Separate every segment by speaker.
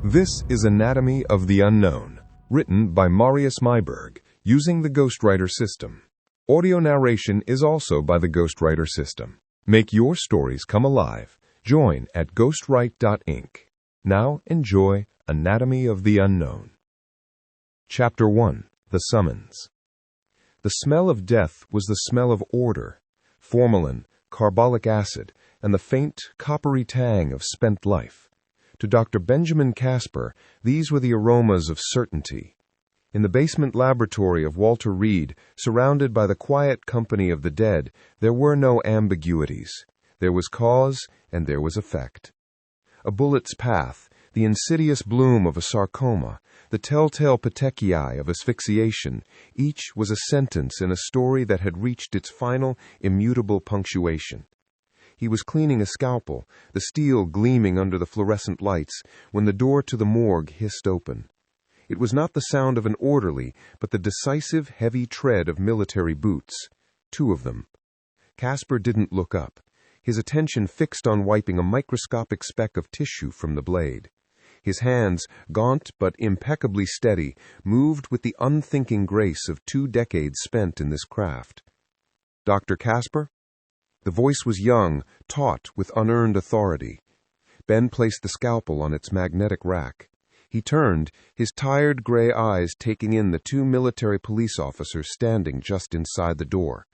Speaker 1: This is Anatomy of the Unknown, written by Marius Myburg, using the Ghostwriter system. Audio narration is also by the Ghostwriter system. Make your stories come alive. Join at GhostWrite.ink. Now enjoy Anatomy of the Unknown. Chapter 1. The Summons. The smell of death was the smell of order, formalin, carbolic acid, and the faint, coppery tang of spent life. To Dr. Benjamin Casper, these were the aromas of certainty. In the basement laboratory of Walter Reed, surrounded by the quiet company of the dead, there were no ambiguities. There was cause and there was effect. A bullet's path, the insidious bloom of a sarcoma, the telltale petechiae of asphyxiation, each was a sentence in a story that had reached its final, immutable punctuation. He was cleaning a scalpel, the steel gleaming under the fluorescent lights, when the door to the morgue hissed open. It was not the sound of an orderly, but the decisive, heavy tread of military boots. 2 of them. Casper didn't look up, his attention fixed on wiping a microscopic speck of tissue from the blade. His hands, gaunt but impeccably steady, moved with the unthinking grace of 2 decades spent in this craft. "Dr. Casper?" The voice was young, taut with unearned authority. Ben placed the scalpel on its magnetic rack. He turned, his tired gray eyes taking in the 2 military police officers standing just inside the door.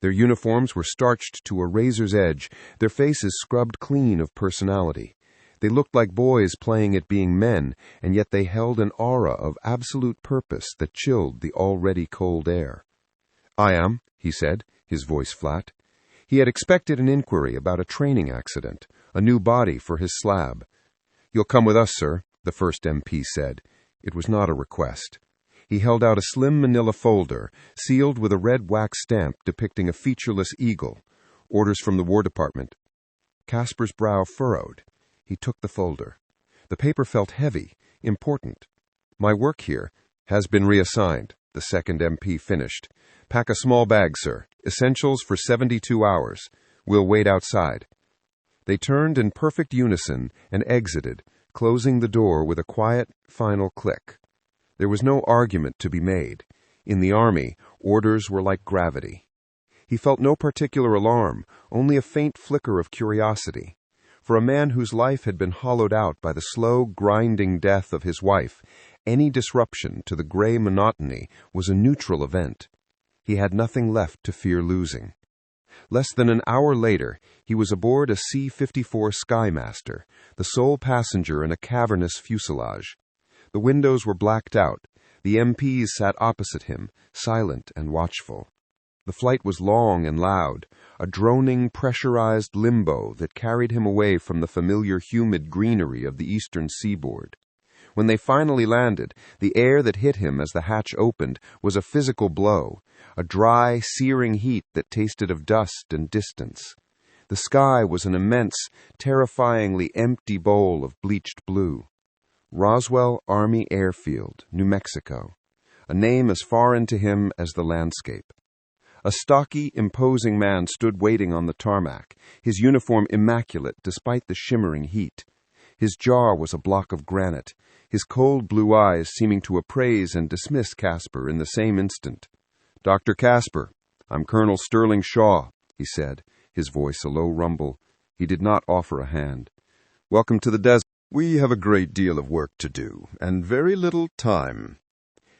Speaker 1: Their uniforms were starched to a razor's edge, their faces scrubbed clean of personality. They looked like boys playing at being men, and yet they held an aura of absolute purpose that chilled the already cold air. "I am," he said, his voice flat. He had expected an inquiry about a training accident, a new body for his slab. "You'll come with us, sir," the first MP said. It was not a request. He held out a slim manila folder, sealed with a red wax stamp depicting a featureless eagle. "Orders from the War Department." Casper's brow furrowed. He took the folder. The paper felt heavy, important. "My work here has been reassigned," the second MP finished. "Pack a small bag, sir. Essentials for 72 hours. We'll wait outside." They turned in perfect unison and exited, closing the door with a quiet, final click. There was no argument to be made. In the army, orders were like gravity. He felt no particular alarm, only a faint flicker of curiosity. For a man whose life had been hollowed out by the slow, grinding death of his wife, any disruption to the gray monotony was a neutral event. He had nothing left to fear losing. Less than an hour later, he was aboard a C-54 Skymaster, the sole passenger in a cavernous fuselage. The windows were blacked out. The MPs sat opposite him, silent and watchful. The flight was long and loud, a droning, pressurized limbo that carried him away from the familiar humid greenery of the eastern seaboard. When they finally landed, the air that hit him as the hatch opened was a physical blow, a dry, searing heat that tasted of dust and distance. The sky was an immense, terrifyingly empty bowl of bleached blue. Roswell Army Airfield, New Mexico, a name as foreign to him as the landscape. A stocky, imposing man stood waiting on the tarmac, his uniform immaculate despite the shimmering heat. His jaw was a block of granite, his cold blue eyes seeming to appraise and dismiss Casper in the same instant. "Dr. Casper, I'm Colonel Sterling Shaw," he said, his voice a low rumble. He did not offer a hand. "Welcome to the desert. We have a great deal of work to do, and very little time."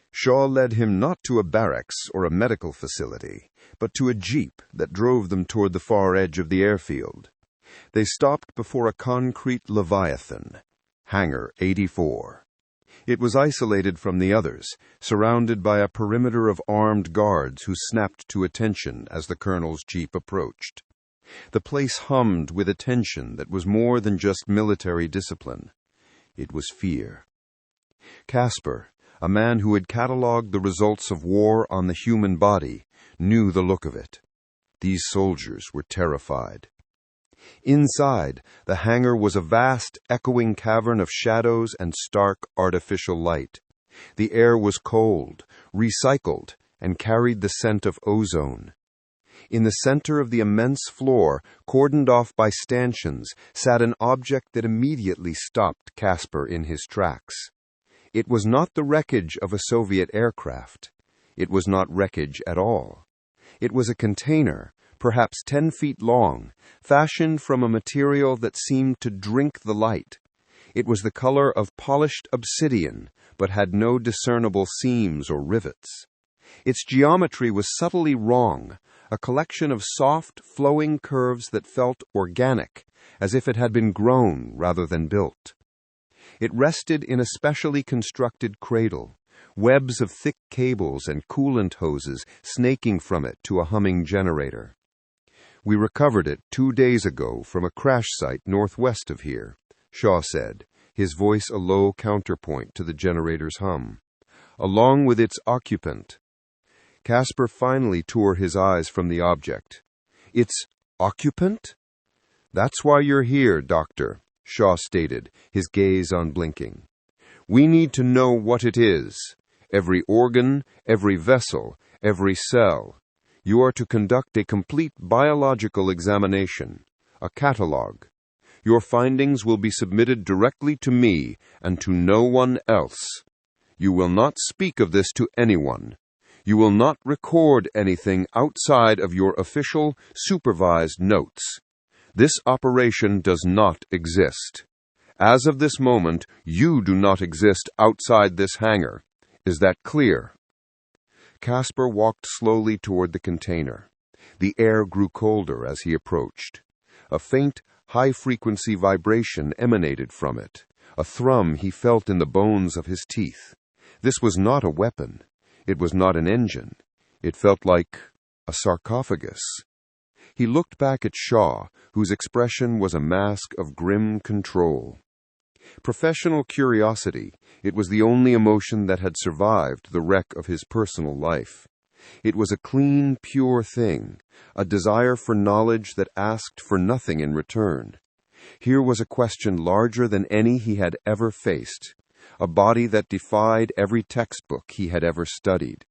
Speaker 1: Shaw led him not to a barracks or a medical facility, but to a jeep that drove them toward the far edge of the airfield. They stopped before a concrete leviathan, Hangar 84. It was isolated from the others, surrounded by a perimeter of armed guards who snapped to attention as the colonel's jeep approached. The place hummed with a tension that was more than just military discipline. It was fear. Casper, a man who had catalogued the results of war on the human body, knew the look of it. These soldiers were terrified. Inside, the hangar was a vast, echoing cavern of shadows and stark artificial light. The air was cold, recycled, and carried the scent of ozone.
Speaker 2: In the center of the immense floor, cordoned off by stanchions, sat an object that immediately stopped Caspar in his tracks. It was not the wreckage of a Soviet aircraft. It was not wreckage at all. It was a container, perhaps 10 feet long, fashioned from a material that seemed to drink the light. It was the color of polished obsidian, but had no discernible seams or rivets. Its geometry was subtly wrong, a collection of soft, flowing curves that felt organic, as if it had been grown rather than built. It rested in a specially constructed cradle, webs of thick cables and coolant hoses snaking from it to a humming generator. "We recovered it 2 days ago from a crash site northwest of here," Shaw said, his voice a low counterpoint to the generator's hum. "Along with its occupant." Caspar finally tore his eyes from the object. "Its occupant?" "That's why you're here, Doctor," Shaw stated, his gaze unblinking. "We need to know what it is. Every organ, every vessel, every cell. You are to conduct a complete biological examination, a catalogue. Your findings will be submitted directly to me and to no one else. You will not speak of this to anyone. You will not record anything outside of your official, supervised notes. This operation does not exist. As of this moment, you do not exist outside this hangar. Is that clear?" Caspar walked slowly toward the container. The air grew colder as he approached. A faint, high-frequency vibration emanated from it, a thrum he felt in the bones of his teeth. This was not a weapon. It was not an engine. It felt like a sarcophagus. He looked back at Shaw, whose expression was a mask of grim control. Professional curiosity, it was the only emotion that had survived the wreck of his personal life. It was a clean, pure thing, a desire for knowledge that asked for nothing in return. Here was a question larger than any he had ever faced, a body that defied every textbook he had ever studied.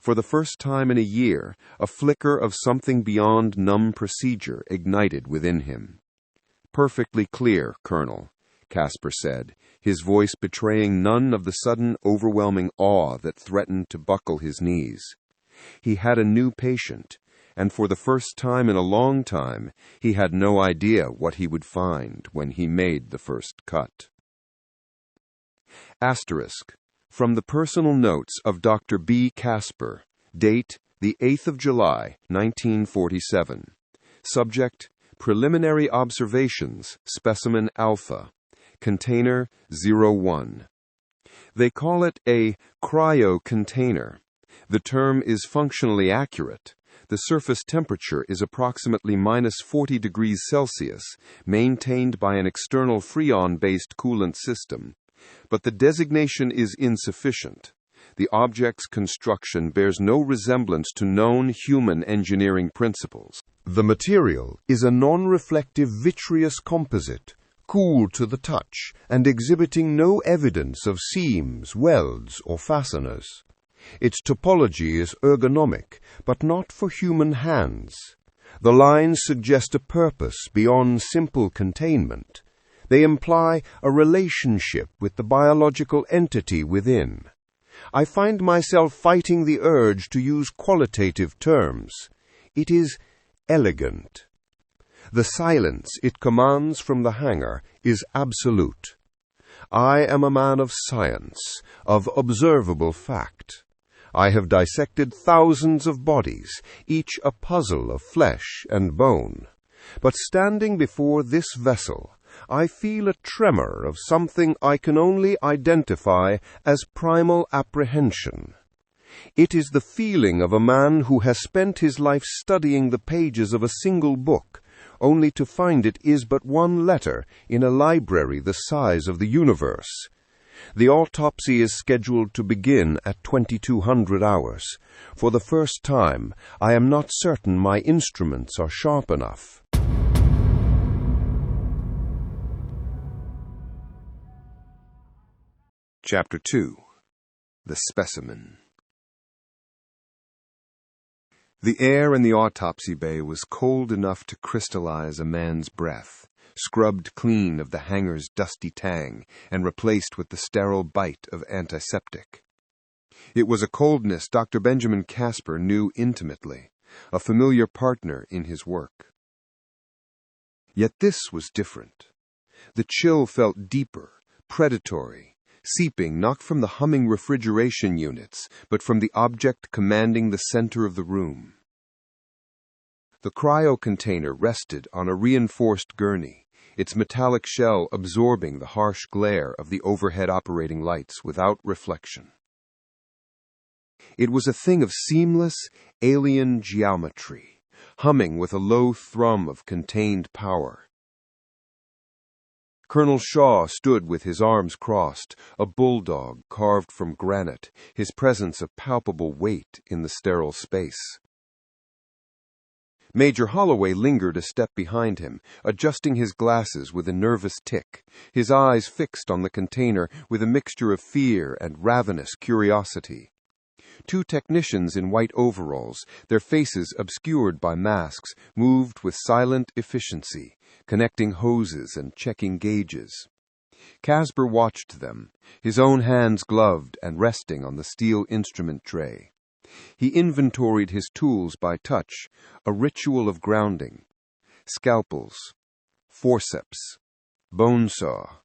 Speaker 2: For the first time in a year, a flicker of something beyond numb procedure ignited within him. "Perfectly clear, Colonel," Caspar said, his voice betraying none of the sudden, overwhelming awe that threatened to buckle his knees. He had a new patient, and for the first time in a long time, he had no idea what he would find when he made the first cut. Asterisk. From the personal notes of Dr. B. Caspar, date the 8th of July, 1947. Subject, Preliminary Observations, Specimen Alpha. Container 01. They call it a cryo-container. The term is functionally accurate. The surface temperature is approximately minus 40 degrees Celsius, maintained by an external freon-based coolant system. But the designation is insufficient. The object's construction bears no resemblance to known human engineering principles. The material is a non-reflective vitreous composite, cool to the touch and exhibiting no evidence of seams, welds, or fasteners. Its topology is ergonomic, but not for human hands. The lines suggest a purpose beyond simple containment. They imply a relationship with the biological entity within. I find myself fighting the urge to use qualitative terms. It is elegant. The silence it commands from the hangar is absolute. I am a man of science, of observable fact. I have dissected thousands of bodies, each a puzzle of flesh and bone. But standing before this vessel, I feel a tremor of something I can only identify as primal apprehension. It is the feeling of a man who has spent his life studying the pages of a single book, only to find it is but one letter in a library the size of the universe. The autopsy is scheduled to begin at 2200 hours. For the first time, I am not certain my instruments are sharp enough. Chapter 2. The Specimen. The air in the autopsy bay was cold enough to crystallize a man's breath, scrubbed clean of the hangar's dusty tang and replaced with the sterile bite of antiseptic. It was a coldness Dr. Benjamin Casper knew intimately, a familiar partner in his work. Yet this was different. The chill felt deeper, predatory, seeping not from the humming refrigeration units, but from the object commanding the center of the room. The cryo container rested on a reinforced gurney, its metallic shell absorbing the harsh glare of the overhead operating lights without reflection. It was a thing of seamless, alien geometry, humming with a low thrum of contained power. Colonel Shaw stood with his arms crossed, a bulldog carved from granite, his presence a palpable weight in the sterile space. Major Holloway lingered a step behind him, adjusting his glasses with a nervous tick, his eyes fixed on the container with a mixture of fear and ravenous curiosity. Two technicians in white overalls, their faces obscured by masks, moved with silent efficiency, connecting hoses and checking gauges. Casper watched them, his own hands gloved and resting on the steel instrument tray. He inventoried his tools by touch, a ritual of grounding. Scalpels, forceps, bone saw.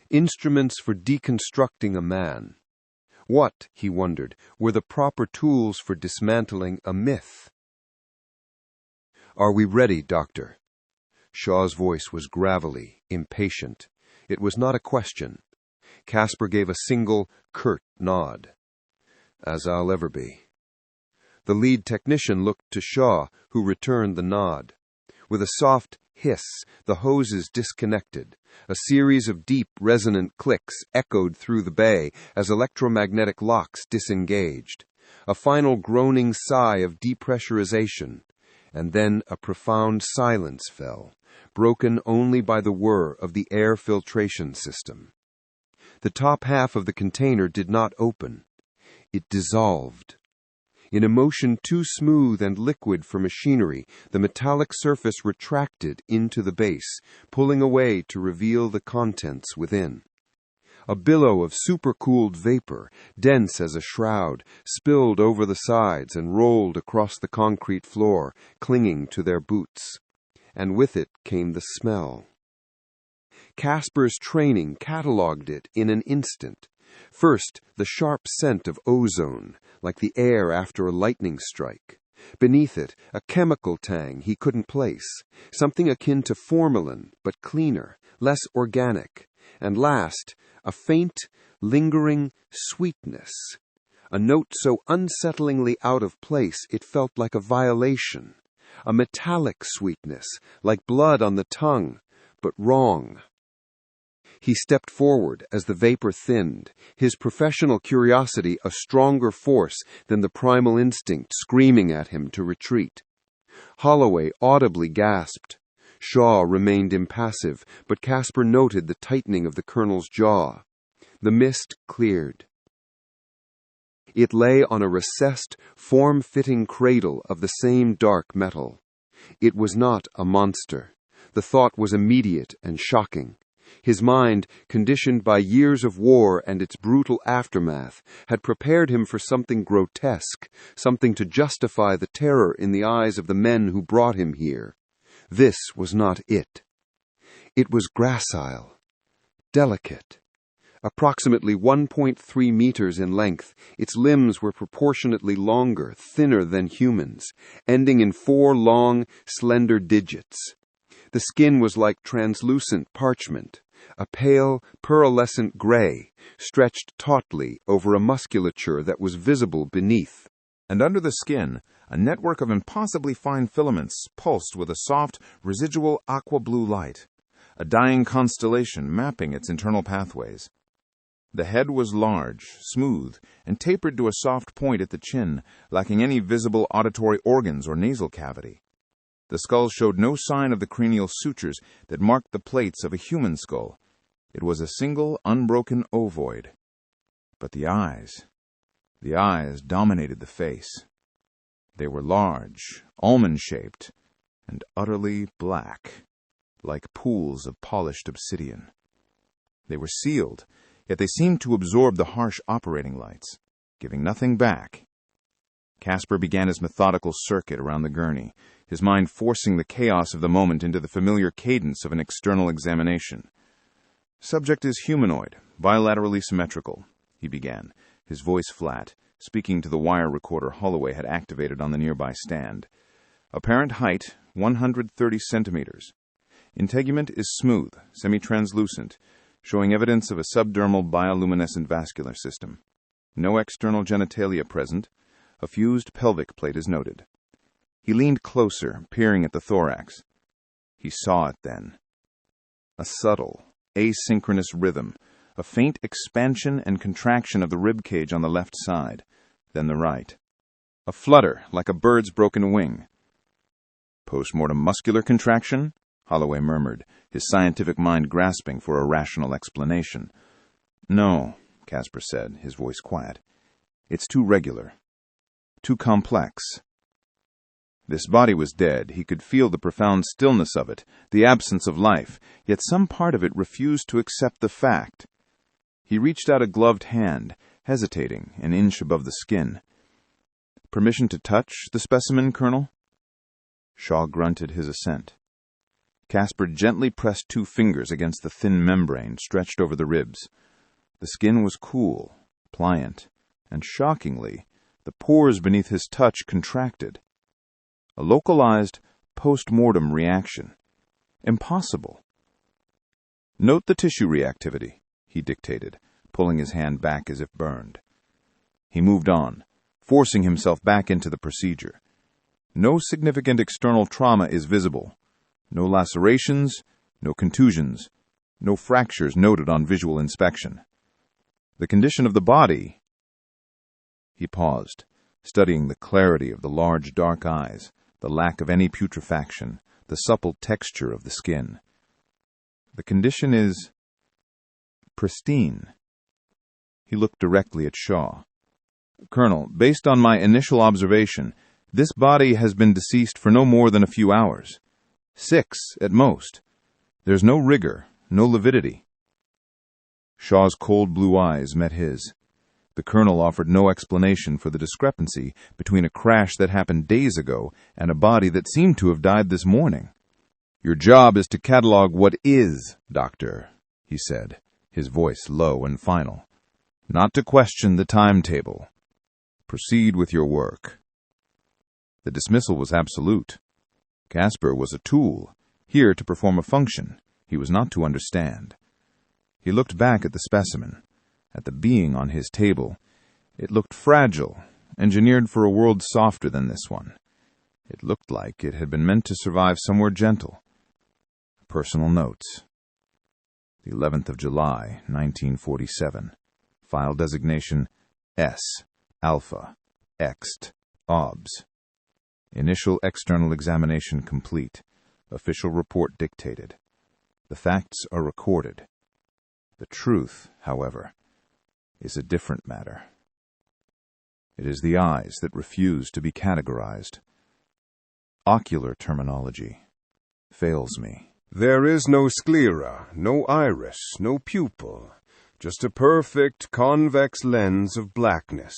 Speaker 2: Instruments for deconstructing a man. What, he wondered, were the proper tools for dismantling a myth? "Are we ready, Doctor?" Shaw's voice was gravelly, impatient. It was not a question. Casper gave a single, curt nod. "As I'll ever be." The lead technician looked to Shaw, who returned the nod. With a soft hiss, the hoses disconnected. A series of deep, resonant clicks echoed through the bay as electromagnetic locks disengaged. A final groaning sigh of depressurization, and then a profound silence fell, broken only by the whir of the air filtration system. The top half of the container did not open. It dissolved. In a motion too smooth and liquid for machinery, the metallic surface retracted into the base, pulling away to reveal the contents within. A billow of supercooled vapor, dense as a shroud, spilled over the sides and rolled across the concrete floor, clinging to their boots. And with it came the smell. Casper's training catalogued it in an instant. First, the sharp scent of ozone, like the air after a lightning strike. Beneath it, a chemical tang he couldn't place, something akin to formalin, but cleaner, less organic. And last, a faint, lingering sweetness, a note so unsettlingly out of place it felt like a violation, a metallic sweetness, like blood on the tongue, but wrong. He stepped forward as the vapor thinned, his professional curiosity a stronger force than the primal instinct screaming at him to retreat. Holloway audibly gasped. Shaw remained impassive, but Casper noted the tightening of the colonel's jaw. The mist cleared. It lay on a recessed, form-fitting cradle of the same dark metal. It was not a monster. The thought was immediate and shocking. His mind, conditioned by years of war and its brutal aftermath, had prepared him for something grotesque, something to justify the terror in the eyes of the men who brought him here. This was not it. It was gracile, delicate. Approximately 1.3 meters in length, its limbs were proportionately longer, thinner than humans, ending in 4 long, slender digits. The skin was like translucent parchment, a pale, pearlescent gray, stretched tautly over a musculature that was visible beneath.
Speaker 3: And under the skin, a network of impossibly fine filaments pulsed with a soft, residual aqua-blue light, a dying constellation mapping its internal pathways. The head was large, smooth, and tapered to a soft point at the chin, lacking any visible auditory organs or nasal cavity. The skull showed no sign of the cranial sutures that marked the plates of a human skull. It was a single, unbroken ovoid. But the eyes dominated the face. They were large, almond-shaped, and utterly black, like pools of polished obsidian. They were sealed, yet they seemed to absorb the harsh operating lights, giving nothing back. Casper began his methodical circuit around the gurney, his mind forcing the chaos of the moment into the familiar cadence of an external examination. "Subject is humanoid, bilaterally symmetrical," he began, his voice flat, speaking to the wire recorder Holloway had activated on the nearby stand. "Apparent height, 130 centimeters. Integument is smooth, semi-translucent, showing evidence of a subdermal bioluminescent vascular system. No external genitalia present. A fused pelvic plate is noted." He leaned closer, peering at the thorax. He saw it then. A subtle, asynchronous rhythm, a faint expansion and contraction of the rib cage on the left side, then the right. A flutter, like a bird's broken wing. "Post-mortem muscular contraction?" Holloway murmured, his scientific mind grasping for a rational explanation. "No," Casper said, his voice quiet. "It's too regular. Too complex." This body was dead. He could feel the profound stillness of it, the absence of life, yet some part of it refused to accept the fact. He reached out a gloved hand, hesitating, an inch above the skin. "Permission to touch the specimen, Colonel?" Shaw grunted his assent. Casper gently pressed 2 fingers against the thin membrane stretched over the ribs. The skin was cool, pliant, and shockingly, the pores beneath his touch contracted. A localized post-mortem reaction. Impossible. "Note the tissue reactivity," he dictated, pulling his hand back as if burned. He moved on, forcing himself back into the procedure. No significant external trauma is visible. No lacerations, no contusions, no fractures noted on visual inspection. The condition of the body... He paused, studying the clarity of the large dark eyes, the lack of any putrefaction, the supple texture of the skin. "The condition is pristine." He looked directly at Shaw. "Colonel, based on my initial observation, this body has been deceased for no more than a few hours. 6 at most. There's no rigor, no lividity." Shaw's cold blue eyes met his. The Colonel offered no explanation for the discrepancy between a crash that happened days ago and a body that seemed to have died this morning. "Your job is to catalog what is, Doctor," he said, his voice low and final. "Not to question the timetable. Proceed with your work." The dismissal was absolute. Casper was a tool, here to perform a function. He was not to understand. He looked back at the specimen, at the being on his table. It looked fragile, engineered for a world softer than this one. It looked like it had been meant to survive somewhere gentle. Personal notes. The 11th of July, 1947. File designation S, Alpha, Ext, OBS. Initial external examination complete. Official report dictated. The facts are recorded. The truth, however, is a different matter. It is the eyes that refuse to be categorized. Ocular terminology fails me.
Speaker 2: There is no sclera, no iris, no pupil, just a perfect convex lens of blackness.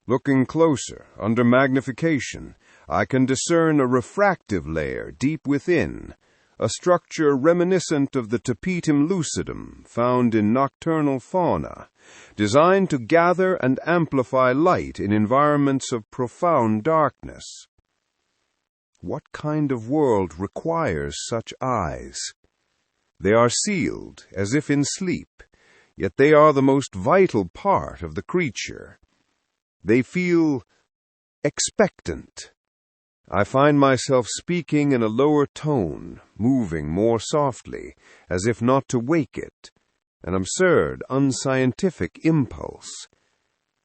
Speaker 2: Looking closer, under magnification, I can discern a refractive layer deep within, a structure reminiscent of the tapetum lucidum found in nocturnal fauna, designed to gather and amplify light in environments of profound darkness. What kind of world requires such eyes? They are sealed, as if in sleep, yet they are the most vital part of the creature. They feel expectant. I find myself speaking in a lower tone, moving more softly, as if not to wake it, an absurd, unscientific impulse.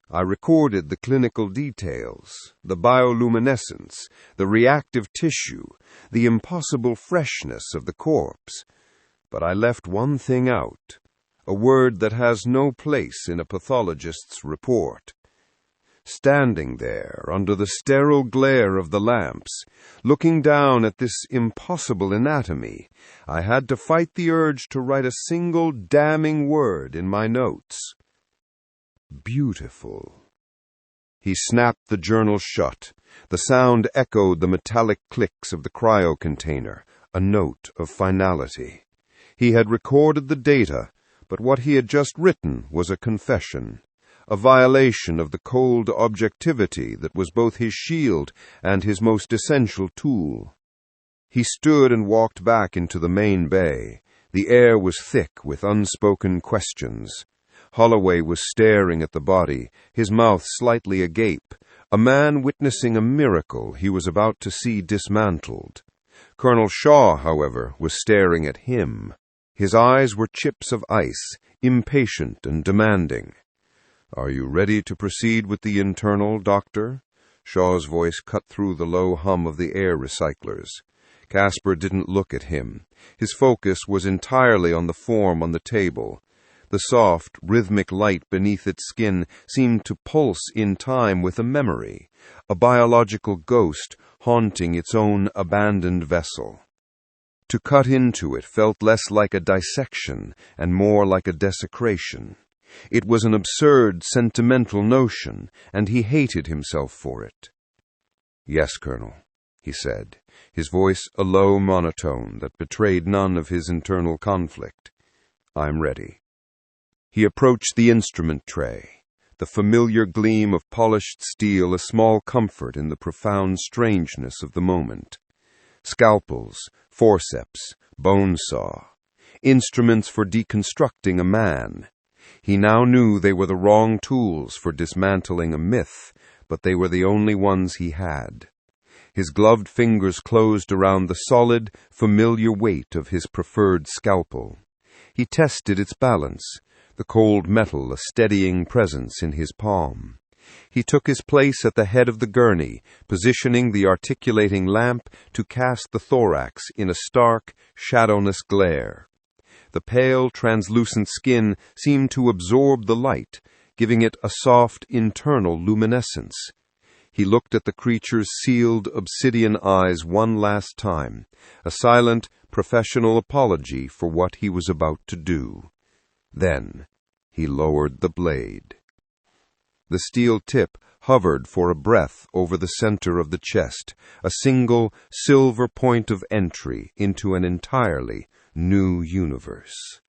Speaker 2: I recorded the clinical details, the bioluminescence, the reactive tissue, the impossible freshness of the corpse. But I left one thing out, a word that has no place in a pathologist's report. standing there under the sterile glare of the lamps, looking down at this impossible anatomy, I had to fight the urge to write a single damning word in my notes. Beautiful. He snapped the journal shut. The sound echoed the metallic clicks of the cryo-container, a note of finality. He had recorded the data, but what he had just written was a confession, a violation of the cold objectivity that was both his shield and his most essential tool. He stood and walked back into the main bay. The air was thick with unspoken questions. Holloway was staring at the body, his mouth slightly agape, a man witnessing a miracle he was about to see dismantled. Colonel Shaw, however, was staring at him. His eyes were chips of ice, impatient and demanding. "Are you ready to proceed with the internal, Doctor?" Shaw's voice cut through the low hum of the air recyclers. Casper didn't look at him. His focus was entirely on the form on the table. The soft, rhythmic light beneath its skin seemed to pulse in time with a memory, a biological ghost haunting its own abandoned vessel. To cut into it felt less like a dissection and more like a desecration. It was an absurd, sentimental notion, and he hated himself for it. "Yes, Colonel," he said, his voice a low monotone that betrayed none of his internal conflict. "I'm ready." He approached the instrument tray, the familiar gleam of polished steel a small comfort in the profound strangeness of the moment. Scalpels, forceps, bone saw, instruments for deconstructing a man. He now knew they were the wrong tools for dismantling a myth, but they were the only ones he had. His gloved fingers closed around the solid, familiar weight of his preferred scalpel. He tested its balance, the cold metal a steadying presence in his palm. He took his place at the head of the gurney, positioning the articulating lamp to cast the thorax in a stark, shadowless glare. The pale, translucent skin seemed to absorb the light, giving it a soft, internal luminescence. He looked at the creature's sealed, obsidian eyes one last time, a silent, professional apology for what he was about to do. Then he lowered the blade. The steel tip hovered for a breath over the center of the chest, a single silver point of entry into an entirely new universe.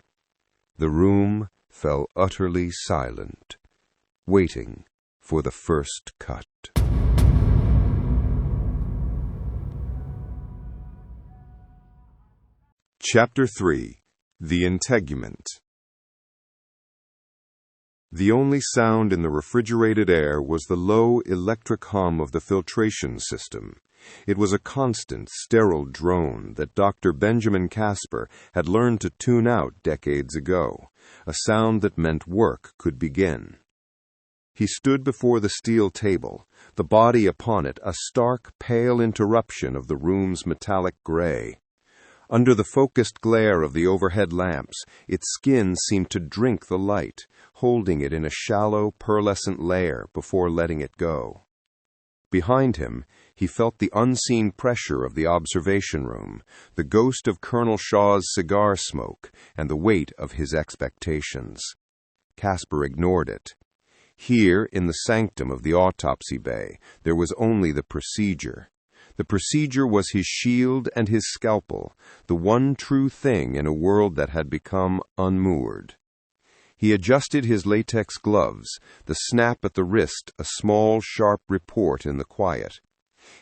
Speaker 2: The room fell utterly silent, waiting for the first cut.
Speaker 1: Chapter 3. The Integument. The only sound in the refrigerated air was the low electric hum of the filtration system. It was a constant, sterile drone that Dr. Benjamin Casper had learned to tune out decades ago, a sound that meant work could begin. He stood before the steel table, the body upon it a stark, pale interruption of the room's metallic gray. Under the focused glare of the overhead lamps, its skin seemed to drink the light, holding it in a shallow, pearlescent layer before letting it go. Behind him, he felt the unseen pressure of the observation room, the ghost of Colonel Shaw's cigar smoke, and the weight of his expectations. Casper ignored it. Here, in the sanctum of the autopsy bay, there was only the procedure. The procedure was his shield and his scalpel, the one true thing in a world that had become unmoored. He adjusted his latex gloves, the snap at the wrist a small, sharp report in the quiet.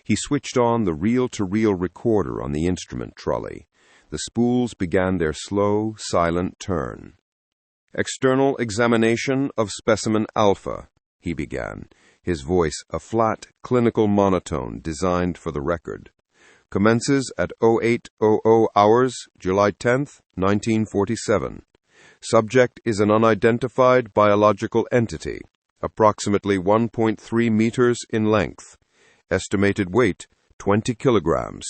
Speaker 1: He switched on the reel-to-reel recorder on the instrument trolley. The spools began their slow, silent turn. "External examination of specimen alpha," he began, his voice a flat, clinical monotone designed for the record. "Commences at 0800 hours, July 10th, 1947. Subject is an unidentified biological entity, approximately 1.3 meters in length. Estimated weight, 20 kilograms.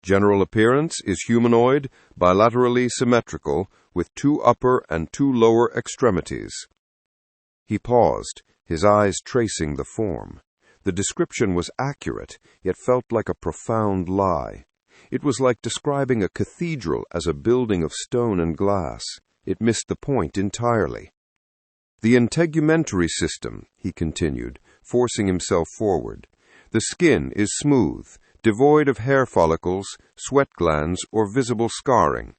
Speaker 1: General appearance is humanoid, bilaterally symmetrical, with 2 upper and 2 lower extremities." He paused,
Speaker 2: his eyes tracing the form. The description was accurate, yet felt like a profound lie. It was like describing a cathedral as a building of stone and glass. It missed the point entirely. The integumentary system, he continued, forcing himself forward. The skin is smooth, devoid of hair follicles, sweat glands, or visible scarring.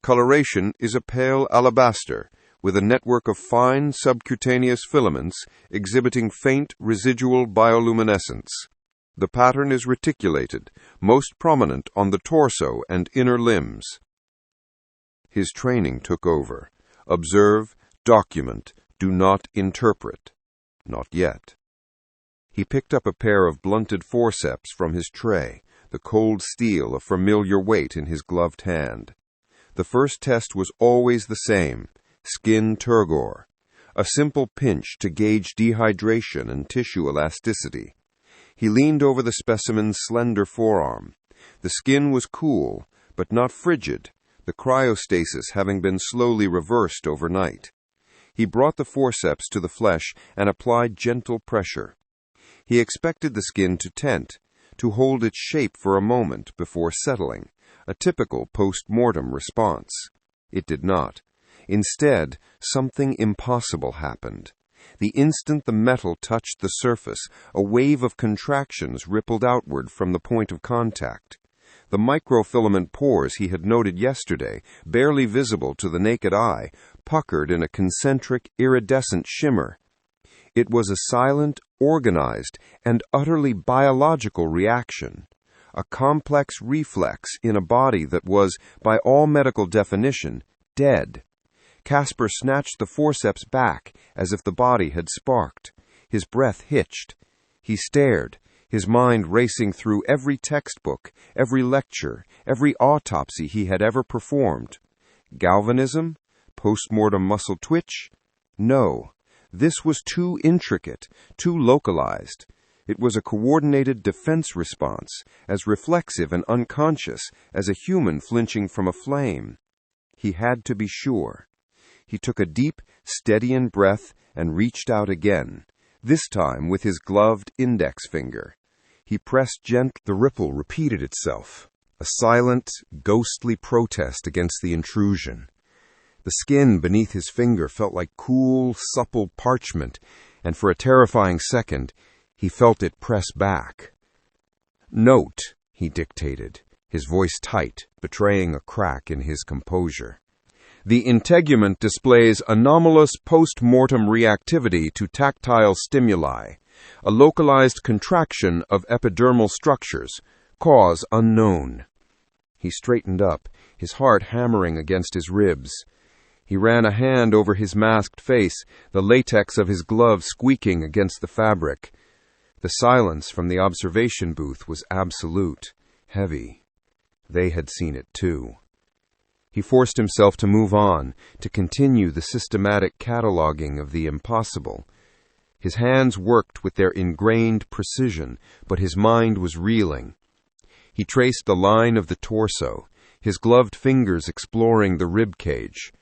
Speaker 2: Coloration is a pale alabaster, with a network of fine subcutaneous filaments exhibiting faint residual bioluminescence. The pattern is reticulated, most prominent on the torso and inner limbs. His training took over. Observe, document, do not interpret. Not yet. He picked up a pair of blunted forceps from his tray, the cold steel a familiar weight in his gloved hand. The first test was always the same, skin turgor, a simple pinch to gauge dehydration and tissue elasticity. He leaned over the specimen's slender forearm. The skin was cool, but not frigid, the cryostasis having been slowly reversed overnight. He brought the forceps to the flesh and applied gentle pressure. He expected the skin to tent, to hold its shape for a moment before settling, a typical post-mortem response. It did not. Instead, something impossible happened. The instant the metal touched the surface, a wave of contractions rippled outward from the point of contact. The microfilament pores he had noted yesterday, barely visible to the naked eye, puckered in a concentric, iridescent shimmer. It was a silent, organized, and utterly biological reaction, a complex reflex in a body that was, by all medical definition, dead. Casper snatched the forceps back as if the body had sparked. His breath hitched. He stared, his mind racing through every textbook, every lecture, every autopsy he had ever performed. Galvanism? Postmortem muscle twitch? No. This was too intricate, too localized. It was a coordinated defense response, as reflexive and unconscious as a human flinching from a flame. He had to be sure. He took a deep, steadying breath and reached out again, this time with his gloved index finger. He pressed gently. The ripple repeated itself, a silent, ghostly protest against the intrusion. The skin beneath his finger felt like cool, supple parchment, and for a terrifying second, he felt it press back. "Note," he dictated, his voice tight, betraying a crack in his composure. "The integument displays anomalous post-mortem reactivity to tactile stimuli, a localized contraction of epidermal structures, cause unknown." He straightened up, his heart hammering against his ribs. He ran a hand over his masked face, the latex of his glove squeaking against the fabric. The silence from the observation booth was absolute, heavy. They had seen it too. He forced himself to move on, to continue the systematic cataloging of the impossible. His hands worked with their ingrained precision, but his mind was reeling. He traced the line of the torso, his gloved fingers exploring the rib cage.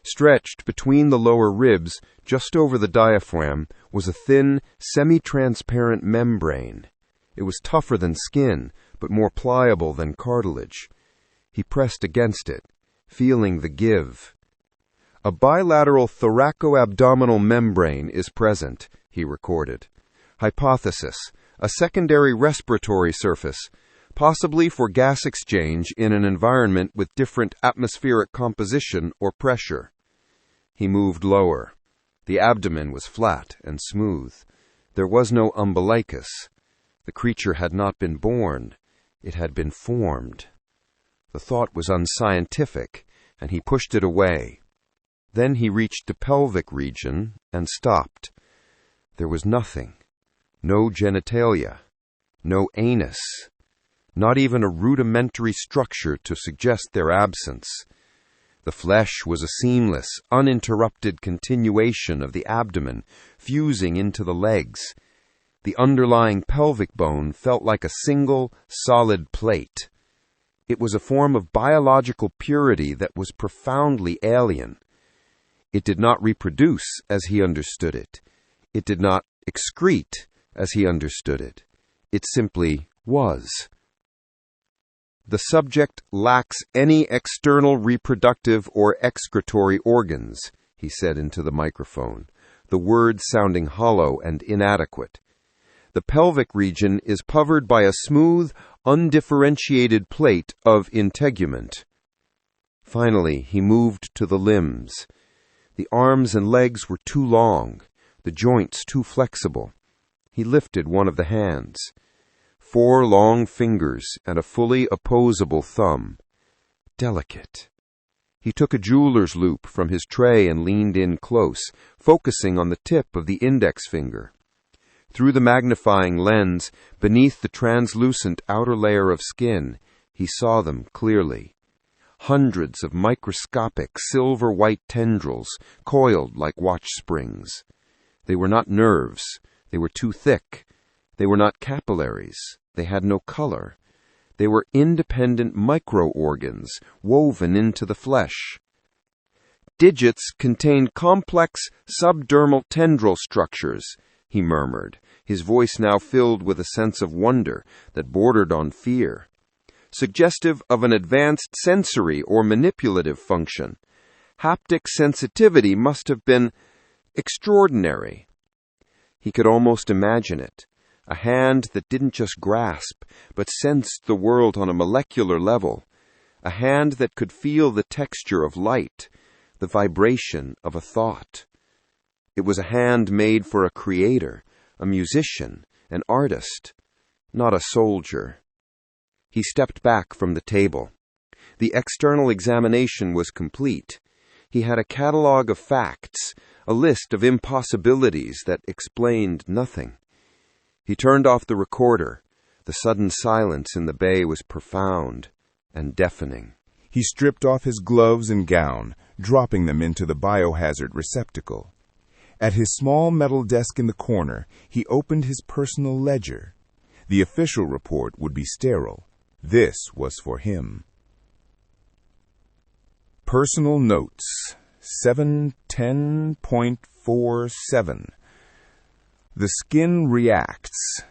Speaker 2: Stretched between the lower ribs, just over the diaphragm, was a thin, semi-transparent membrane. It was tougher than skin, but more pliable than cartilage. He pressed against it, feeling the give. "A bilateral thoraco-abdominal membrane is present," he recorded. "Hypothesis: a secondary respiratory surface, possibly for gas exchange in an environment with different atmospheric composition or pressure." He moved lower. The abdomen was flat and smooth. There was no umbilicus. The creature had not been born. It had been formed. The thought was unscientific, and he pushed it away. Then he reached the pelvic region and stopped. There was nothing. No genitalia. No anus. Not even a rudimentary structure to suggest their absence. The flesh was a seamless, uninterrupted continuation of the abdomen, fusing into the legs. The underlying pelvic bone felt like a single, solid plate. It was a form of biological purity that was profoundly alien. It did not reproduce as he understood it. It did not excrete, as he understood it. It simply was. The subject lacks any external reproductive or excretory organs, he said into the microphone, the words sounding hollow and inadequate. The pelvic region is covered by a smooth, undifferentiated plate of integument. Finally, he moved to the limbs. The arms and legs were too long, the joints too flexible. He lifted one of the hands. 4 long fingers and a fully opposable thumb. Delicate. He took a jeweler's loop from his tray and leaned in close, focusing on the tip of the index finger. Through the magnifying lens, beneath the translucent outer layer of skin, he saw them clearly. Hundreds of microscopic silver-white tendrils, coiled like watch springs. They were not nerves. They were too thick. They were not capillaries. They had no color. They were independent micro-organs woven into the flesh. Digits contained complex subdermal tendril structures, he murmured, his voice now filled with a sense of wonder that bordered on fear. Suggestive of an advanced sensory or manipulative function. Haptic sensitivity must have been extraordinary. He could almost imagine it. A hand that didn't just grasp, but sensed the world on a molecular level. A hand that could feel the texture of light, the vibration of a thought. It was a hand made for a creator, a musician, an artist, not a soldier. He stepped back from the table. The external examination was complete. He had a catalog of facts, a list of impossibilities that explained nothing. He turned off the recorder. The sudden silence in the bay was profound and deafening.
Speaker 1: He stripped off his gloves and gown, dropping them into the biohazard receptacle. At his small metal desk in the corner, he opened his personal ledger. The official report would be sterile. This was for him. Personal notes, 710.47. The skin reacts.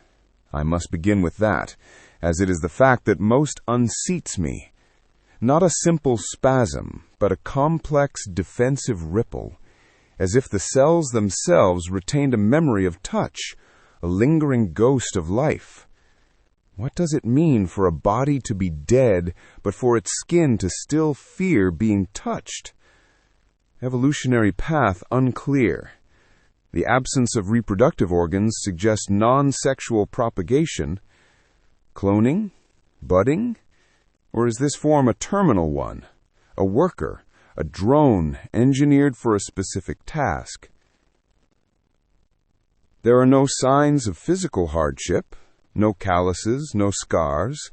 Speaker 1: I must begin with that, as it is the fact that most unseats me. Not a simple spasm, but a complex defensive ripple, as if the cells themselves retained a memory of touch, a lingering ghost of life. What does it mean for a body to be dead, but for its skin to still fear being touched? Evolutionary path unclear. The absence of reproductive organs suggests non-sexual propagation. Cloning? Budding? Or is this form a terminal one? A worker? A drone engineered for a specific task? There are no signs of physical hardship, no calluses, no scars.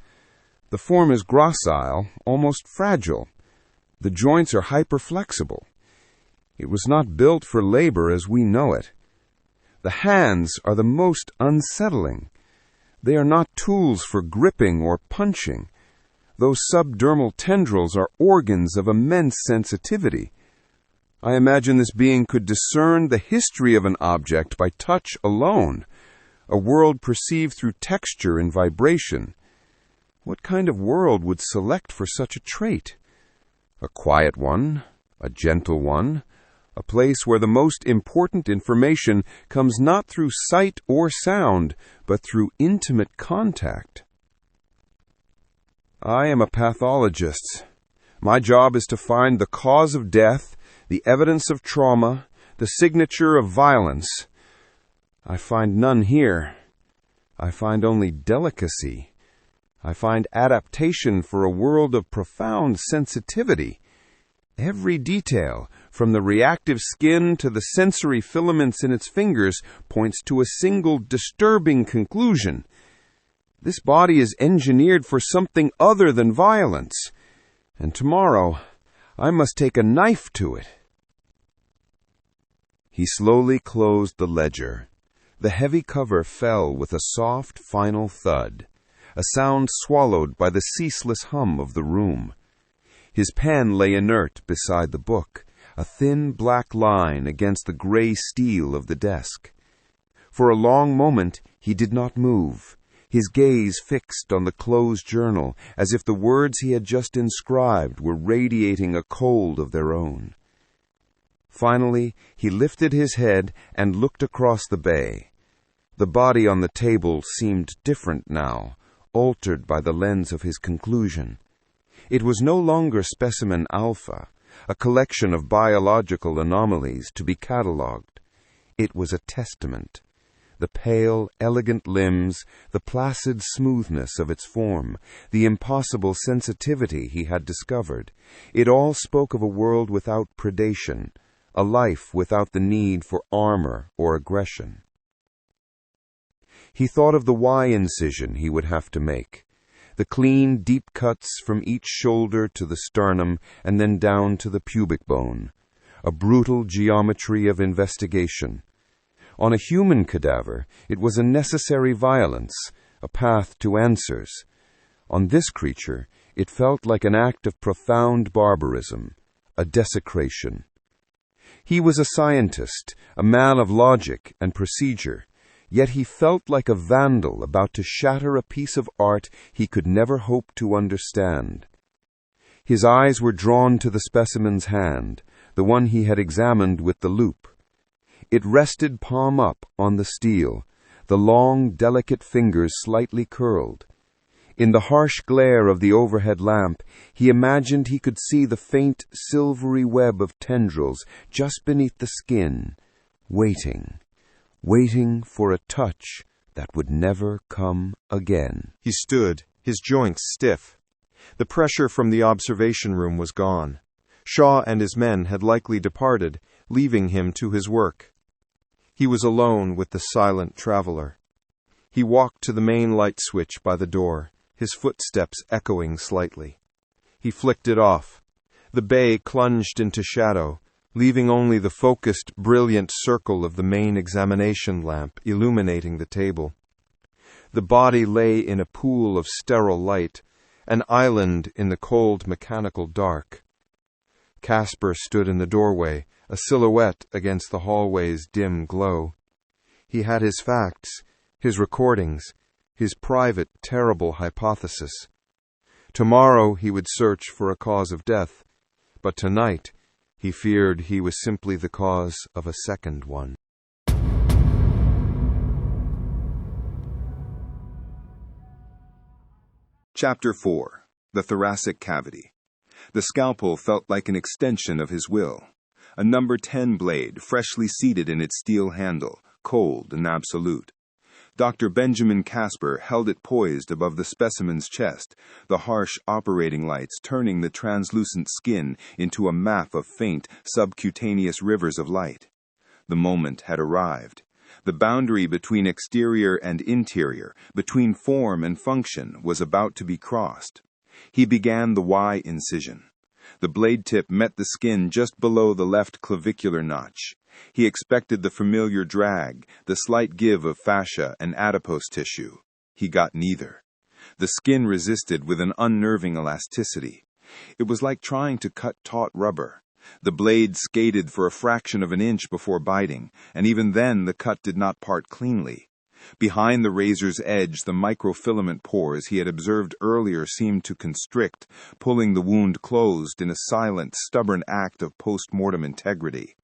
Speaker 1: The form is gracile, almost fragile. The joints are hyperflexible. It was not built for labor as we know it. The hands are the most unsettling. They are not tools for gripping or punching. Those subdermal tendrils are organs of immense sensitivity. I imagine this being could discern the history of an object by touch alone, a world perceived through texture and vibration. What kind of world would select for such a trait? A quiet one, a gentle one, a place where the most important information comes not through sight or sound, but through intimate contact. I am a pathologist. My job is to find the cause of death, the evidence of trauma, the signature of violence. I find none here. I find only delicacy. I find adaptation for a world of profound sensitivity. Every detail, from the reactive skin to the sensory filaments in its fingers, points to a single disturbing conclusion. This body is engineered for something other than violence, and tomorrow I must take a knife to it. He slowly closed the ledger. The heavy cover fell with a soft, final thud, a sound swallowed by the ceaseless hum of the room. His pen lay inert beside the book, a thin black line against the gray steel of the desk.
Speaker 2: For a long moment he did not move, his gaze fixed on the closed journal, as if the words he had just inscribed were radiating a cold of their own. Finally, he lifted his head and looked across the bay. The body on the table seemed different now, altered by the lens of his conclusion. It was no longer specimen alpha, a collection of biological anomalies to be catalogued. It was a testament. The pale, elegant limbs, the placid smoothness of its form, the impossible sensitivity he had discovered, it all spoke of a world without predation, a life without the need for armor or aggression. He thought of the Y incision he would have to make, the clean, deep cuts from each shoulder to the sternum and then down to the pubic bone, a brutal geometry of investigation. On a human cadaver, it was a necessary violence, a path to answers. On this creature, it felt like an act of profound barbarism, a desecration. He was a scientist, a man of logic and procedure, yet he felt like a vandal about to shatter a piece of art he could never hope to understand. His eyes were drawn to the specimen's hand, the one he had examined with the loupe. It rested palm up on the steel, the long, delicate fingers slightly curled. In the harsh glare of the overhead lamp, he imagined he could see the faint, silvery web of tendrils just beneath the skin, waiting for a touch that would never come again.
Speaker 4: He stood, his joints stiff. The pressure from the observation room was gone. Shaw and his men had likely departed, leaving him to his work. He was alone with the silent traveler. He walked to the main light switch by the door, his footsteps echoing slightly. He flicked it off. The bay plunged into shadow, leaving only the focused, brilliant circle of the main examination lamp illuminating the table. The body lay in a pool of sterile light, an island in the cold mechanical dark. Casper stood in the doorway, a silhouette against the hallway's dim glow. He had his facts, his recordings, his private, terrible hypothesis. Tomorrow he would search for a cause of death, but tonight he feared he was simply the cause of a second one.
Speaker 3: Chapter 4. The Thoracic Cavity. The scalpel felt like an extension of his will. A number 10 blade, freshly seated in its steel handle, cold and absolute. Dr. Benjamin Casper held it poised above the specimen's chest, the harsh operating lights turning the translucent skin into a map of faint, subcutaneous rivers of light. The moment had arrived. The boundary between exterior and interior, between form and function, was about to be crossed. He began the Y incision. The blade tip met the skin just below the left clavicular notch. He expected the familiar drag, the slight give of fascia and adipose tissue. He got neither. The skin resisted with an unnerving elasticity. It was like trying to cut taut rubber. The blade skated for a fraction of an inch before biting, and even then the cut did not part cleanly. Behind the razor's edge, the microfilament pores he had observed earlier seemed to constrict, pulling the wound closed in a silent, stubborn act of post-mortem integrity.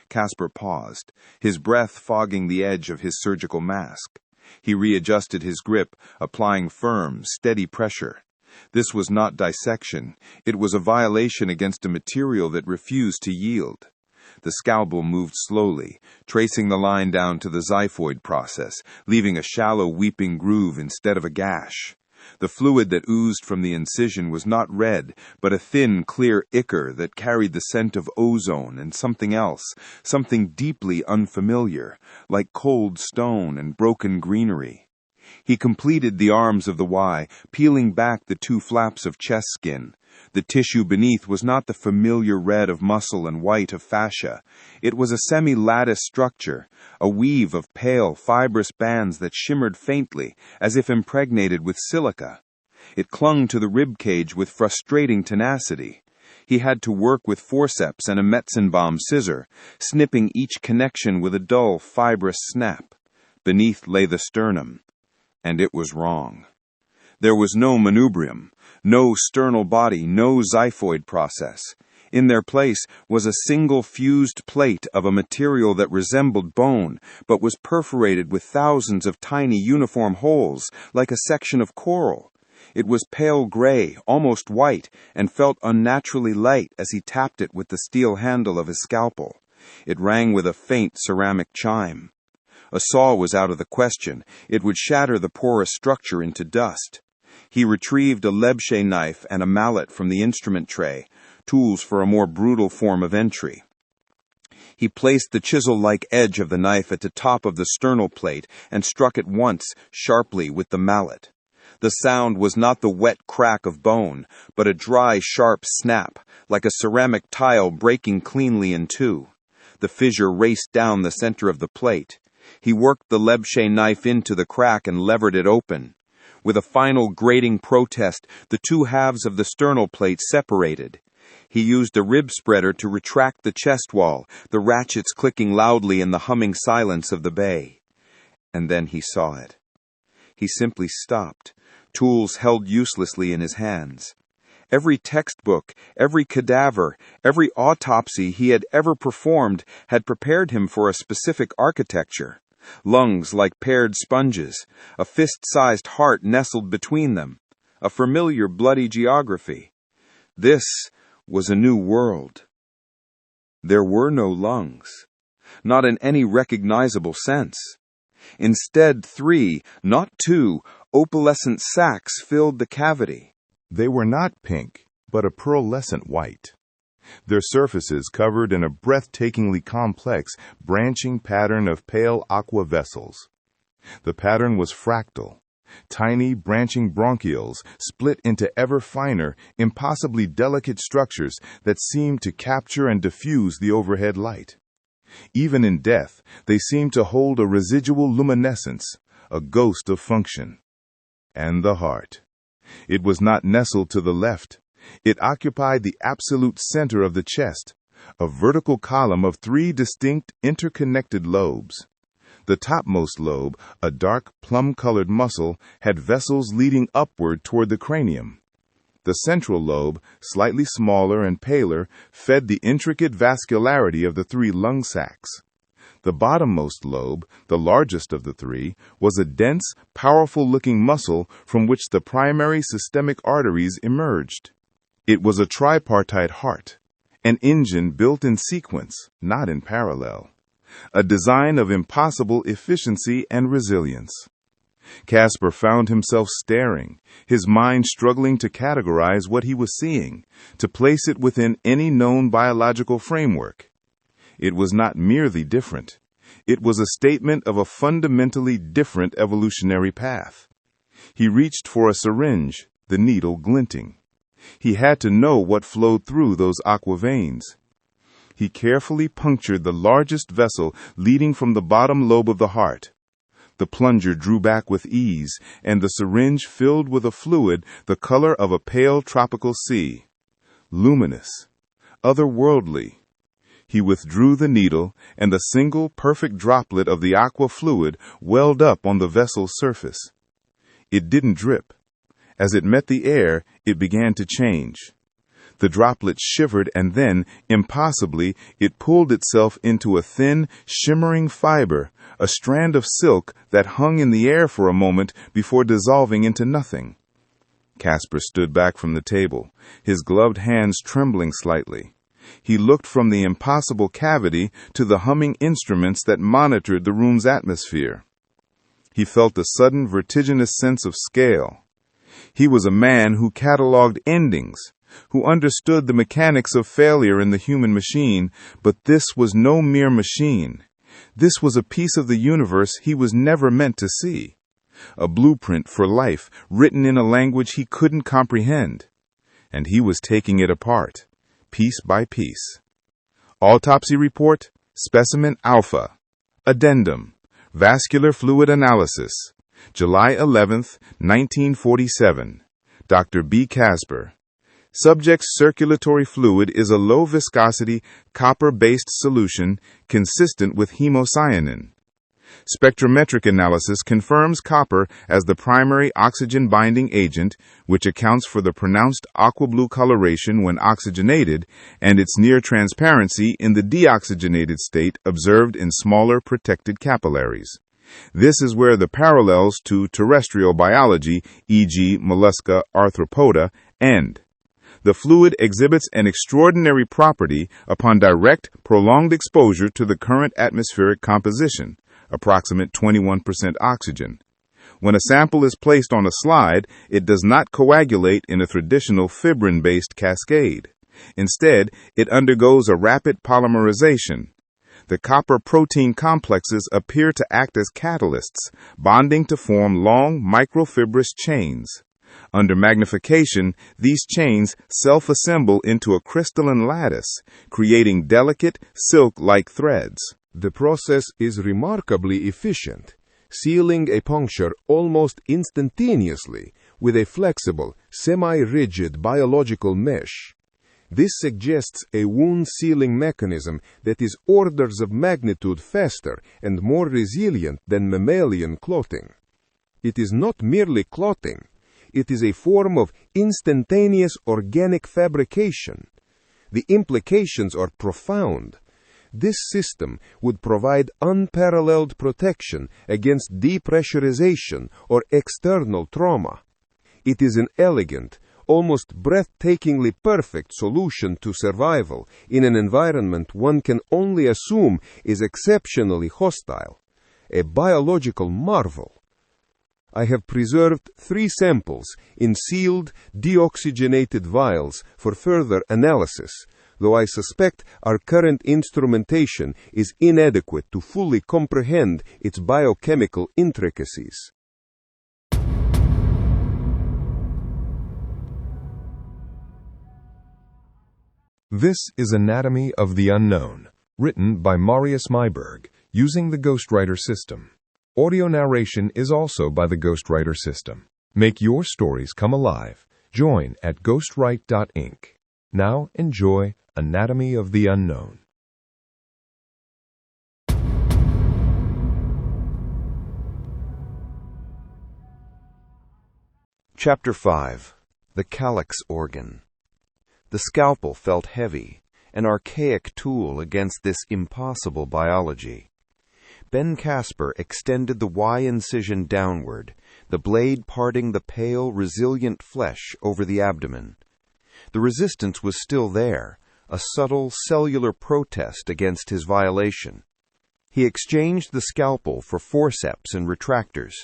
Speaker 3: Casper paused, his breath fogging the edge of his surgical mask. He readjusted his grip, applying firm, steady pressure. This was not dissection. It was a violation against a material that refused to yield. The scalpel moved slowly, tracing the line down to the xiphoid process, leaving a shallow weeping groove instead of a gash. The fluid that oozed from the incision was not red, but a thin, clear ichor that carried the scent of ozone and something else, something deeply unfamiliar, like cold stone and broken greenery. He completed the arms of the Y, peeling back the 2 flaps of chest skin. The tissue beneath was not the familiar red of muscle and white of fascia. It was a semi-lattice structure, a weave of pale, fibrous bands that shimmered faintly, as if impregnated with silica. It clung to the rib cage with frustrating tenacity. He had to work with forceps and a Metzenbaum scissor, snipping each connection with a dull, fibrous snap. beneath lay the sternum, and it was wrong. There was no manubrium, no sternal body, no xiphoid process. In their place was a single fused plate of a material that resembled bone, but was perforated with thousands of tiny uniform holes, like a section of coral. It was pale gray, almost white, and felt unnaturally light as he tapped it with the steel handle of his scalpel. It rang with a faint ceramic chime. A saw was out of the question. It would shatter the porous structure into dust. He retrieved a lebche knife and a mallet from the instrument tray, tools for a more brutal form of entry. He placed the chisel-like edge of the knife at the top of the sternal plate and struck it once, sharply, with the mallet. The sound was not the wet crack of bone, but a dry, sharp snap, like a ceramic tile breaking cleanly in two. The fissure raced down the center of the plate. He worked the lebche knife into the crack and levered it open. With a final grating protest, the two halves of the sternal plate separated. He used a rib spreader to retract the chest wall, the ratchets clicking loudly in the humming silence of the bay. And then he saw it. He simply stopped, tools held uselessly in his hands. Every textbook, every cadaver, every autopsy he had ever performed had prepared him for a specific architecture. Lungs like paired sponges, a fist-sized heart nestled between them, a familiar bloody geography. This was a new world. There were no lungs, not in any recognizable sense. Instead, 3, not 2, opalescent sacs filled the cavity.
Speaker 1: They were not pink, but a pearlescent white. Their surfaces covered in a breathtakingly complex, branching pattern of pale aqua vessels. The pattern was fractal. Tiny, branching bronchioles split into ever finer, impossibly delicate structures that seemed to capture and diffuse the overhead light. Even in death, they seemed to hold a residual luminescence, a ghost of function. And the heart. It was not nestled to the left. It occupied the absolute center of the chest, a vertical column of 3 distinct interconnected lobes. The topmost lobe, a dark plum-colored muscle, had vessels leading upward toward the cranium. The central lobe, slightly smaller and paler, fed the intricate vascularity of the 3 lung sacs. The bottommost lobe, the largest of the 3, was a dense, powerful-looking muscle from which the primary systemic arteries emerged. It was a tripartite heart, an engine built in sequence, not in parallel, a design of impossible efficiency and resilience. Casper found himself staring, his mind struggling to categorize what he was seeing, to place it within any known biological framework. It was not merely different. It was a statement of a fundamentally different evolutionary path. He reached for a syringe, the needle glinting. He had to know what flowed through those aqua veins. He carefully punctured the largest vessel leading from the bottom lobe of the heart. The plunger drew back with ease, and the syringe filled with a fluid the color of a pale tropical sea. Luminous, otherworldly. He withdrew the needle, and a single perfect droplet of the aqua fluid welled up on the vessel's surface. It didn't drip. As it met the air, it began to change. The droplet shivered, and then, impossibly, it pulled itself into a thin, shimmering fiber, a strand of silk that hung in the air for a moment before dissolving into nothing. Casper stood back from the table, his gloved hands trembling slightly. He looked from the impossible cavity to the humming instruments that monitored the room's atmosphere. He felt a sudden vertiginous sense of scale. He was a man who cataloged endings, who understood the mechanics of failure in the human machine, but this was no mere machine. This was a piece of the universe he was never meant to see. A blueprint for life written in a language he couldn't comprehend. And he was taking it apart, piece by piece. Autopsy report, specimen alpha. Addendum, vascular fluid analysis. July 11th, 1947. Dr. B. Casper. Subject's circulatory fluid is a low-viscosity, copper-based solution consistent with hemocyanin.
Speaker 3: Spectrometric analysis confirms copper as the primary oxygen-binding agent, which accounts for the pronounced aqua-blue coloration when oxygenated and its near transparency in the deoxygenated state observed in smaller protected capillaries. This is where the parallels to terrestrial biology, e.g. mollusca, arthropoda, end. The fluid exhibits an extraordinary property upon direct, prolonged exposure to the current atmospheric composition, approximate 21% oxygen. When a sample is placed on a slide, it does not coagulate in a traditional fibrin-based cascade. Instead, it undergoes a rapid polymerization. The copper-protein complexes appear to act as catalysts, bonding to form long microfibrous chains. Under magnification, these chains self-assemble into a crystalline lattice, creating delicate, silk-like threads.
Speaker 1: The process is remarkably efficient, sealing a puncture almost instantaneously with a flexible, semi-rigid biological mesh. This suggests a wound-sealing mechanism that is orders of magnitude faster and more resilient than mammalian clotting. It is not merely clotting. It is a form of instantaneous organic fabrication. The implications are profound. This system would provide unparalleled protection against depressurization or external trauma. It is an elegant, almost breathtakingly perfect solution to survival in an environment one can only assume is exceptionally hostile. A biological marvel. I have preserved 3 samples in sealed, deoxygenated vials for further analysis, though I suspect our current instrumentation is inadequate to fully comprehend its biochemical intricacies.
Speaker 2: This is Anatomy of the Unknown, written by Marius Myburg, using the GhostWriter system. Audio narration is also by the GhostWriter system. Make your stories come alive. Join at GhostWrite.ink. Now enjoy Anatomy of the Unknown.
Speaker 4: Chapter 5. The Calyx Organ. The scalpel felt heavy, an archaic tool against this impossible biology. Ben Casper extended the Y-incision downward, the blade parting the pale, resilient flesh over the abdomen. The resistance was still there, a subtle cellular protest against his violation. He exchanged the scalpel for forceps and retractors,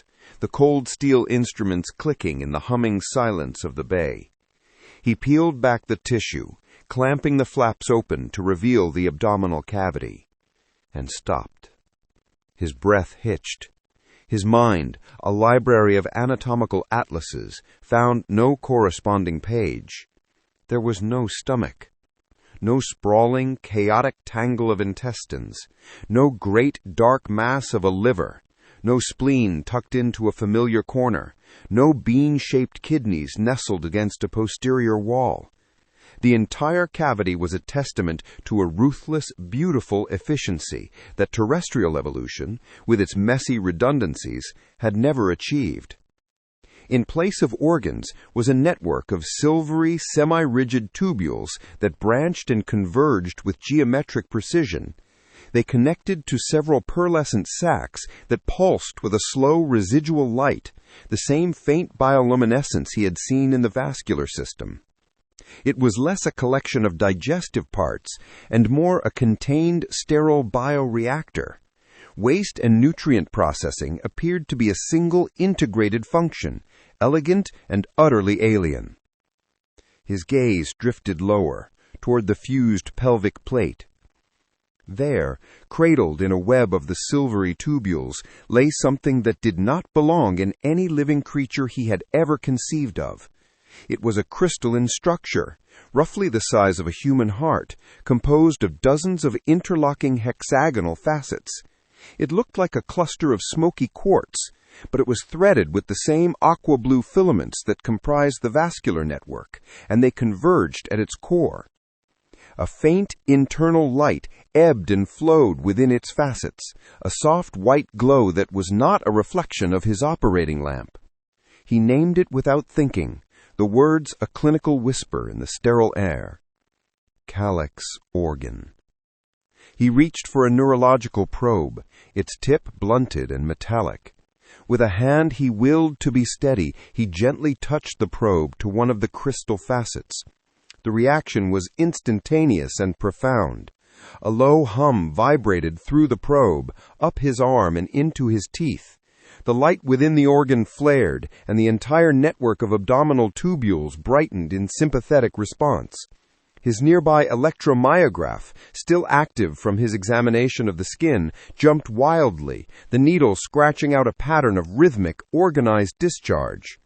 Speaker 4: the cold steel instruments clicking in the humming silence of the bay. He peeled back the tissue, clamping the flaps open to reveal the abdominal cavity, and stopped. His breath hitched. His mind, a library of anatomical atlases, found no corresponding page. There was no stomach, no sprawling, chaotic tangle of intestines, no great dark mass of a liver, no spleen tucked into a familiar corner, no bean-shaped kidneys nestled against a posterior wall. The entire cavity was a testament to a ruthless, beautiful efficiency that terrestrial evolution, with its messy redundancies, had never achieved. In place of organs was a network of silvery, semi-rigid tubules that branched and converged with geometric precision. They connected to several pearlescent sacs that pulsed with a slow residual light, the same faint bioluminescence he had seen in the vascular system. It was less a collection of digestive parts and more a contained, sterile bioreactor. Waste and nutrient processing appeared to be a single integrated function, elegant and utterly alien. His gaze drifted lower, toward the fused pelvic plate. There, cradled in a web of the silvery tubules, lay something that did not belong in any living creature he had ever conceived of. It was a crystalline structure, roughly the size of a human heart, composed of dozens of interlocking hexagonal facets. It looked like a cluster of smoky quartz, but it was threaded with the same aqua-blue filaments that comprised the vascular network, and they converged at its core.
Speaker 2: A faint internal light ebbed and flowed within its facets, a soft white glow that was not a reflection of his operating lamp. He named it without thinking, the words a clinical whisper in the sterile air. Calyx organ. He reached for a neurological probe, its tip blunted and metallic. With a hand he willed to be steady, he gently touched the probe to one of the crystal facets. The reaction was instantaneous and profound. A low hum vibrated through the probe, up his arm and into his teeth. The light within the organ flared, and the entire network of abdominal tubules brightened in sympathetic response. His nearby electromyograph, still active from his examination of the skin, jumped wildly, the needle scratching out a pattern of rhythmic, organized discharge.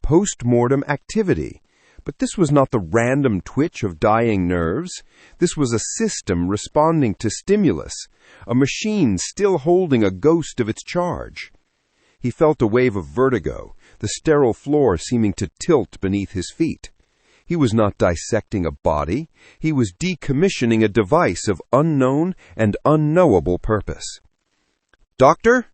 Speaker 2: Post-mortem activity. But this was not the random twitch of dying nerves. This was a system responding to stimulus, a machine still holding a ghost of its charge. He felt a wave of vertigo, the sterile floor seeming to tilt beneath his feet. He was not dissecting a body. He was decommissioning a device of unknown and unknowable purpose. "Doctor?"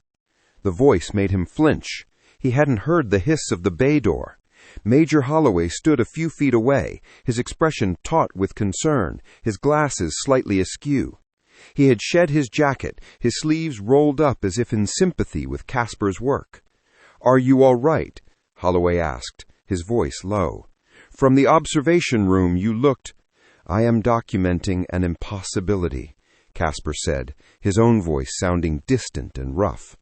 Speaker 2: The voice made him flinch. He hadn't heard the hiss of the bay door. Major Holloway stood a few feet away, his expression taut with concern, his glasses slightly askew. He had shed his jacket, his sleeves rolled up as if in sympathy with Casper's work. "Are you all right?" Holloway asked, his voice low. "From the observation room you looked—" "I am documenting an impossibility," Casper said, his own voice sounding distant and rough.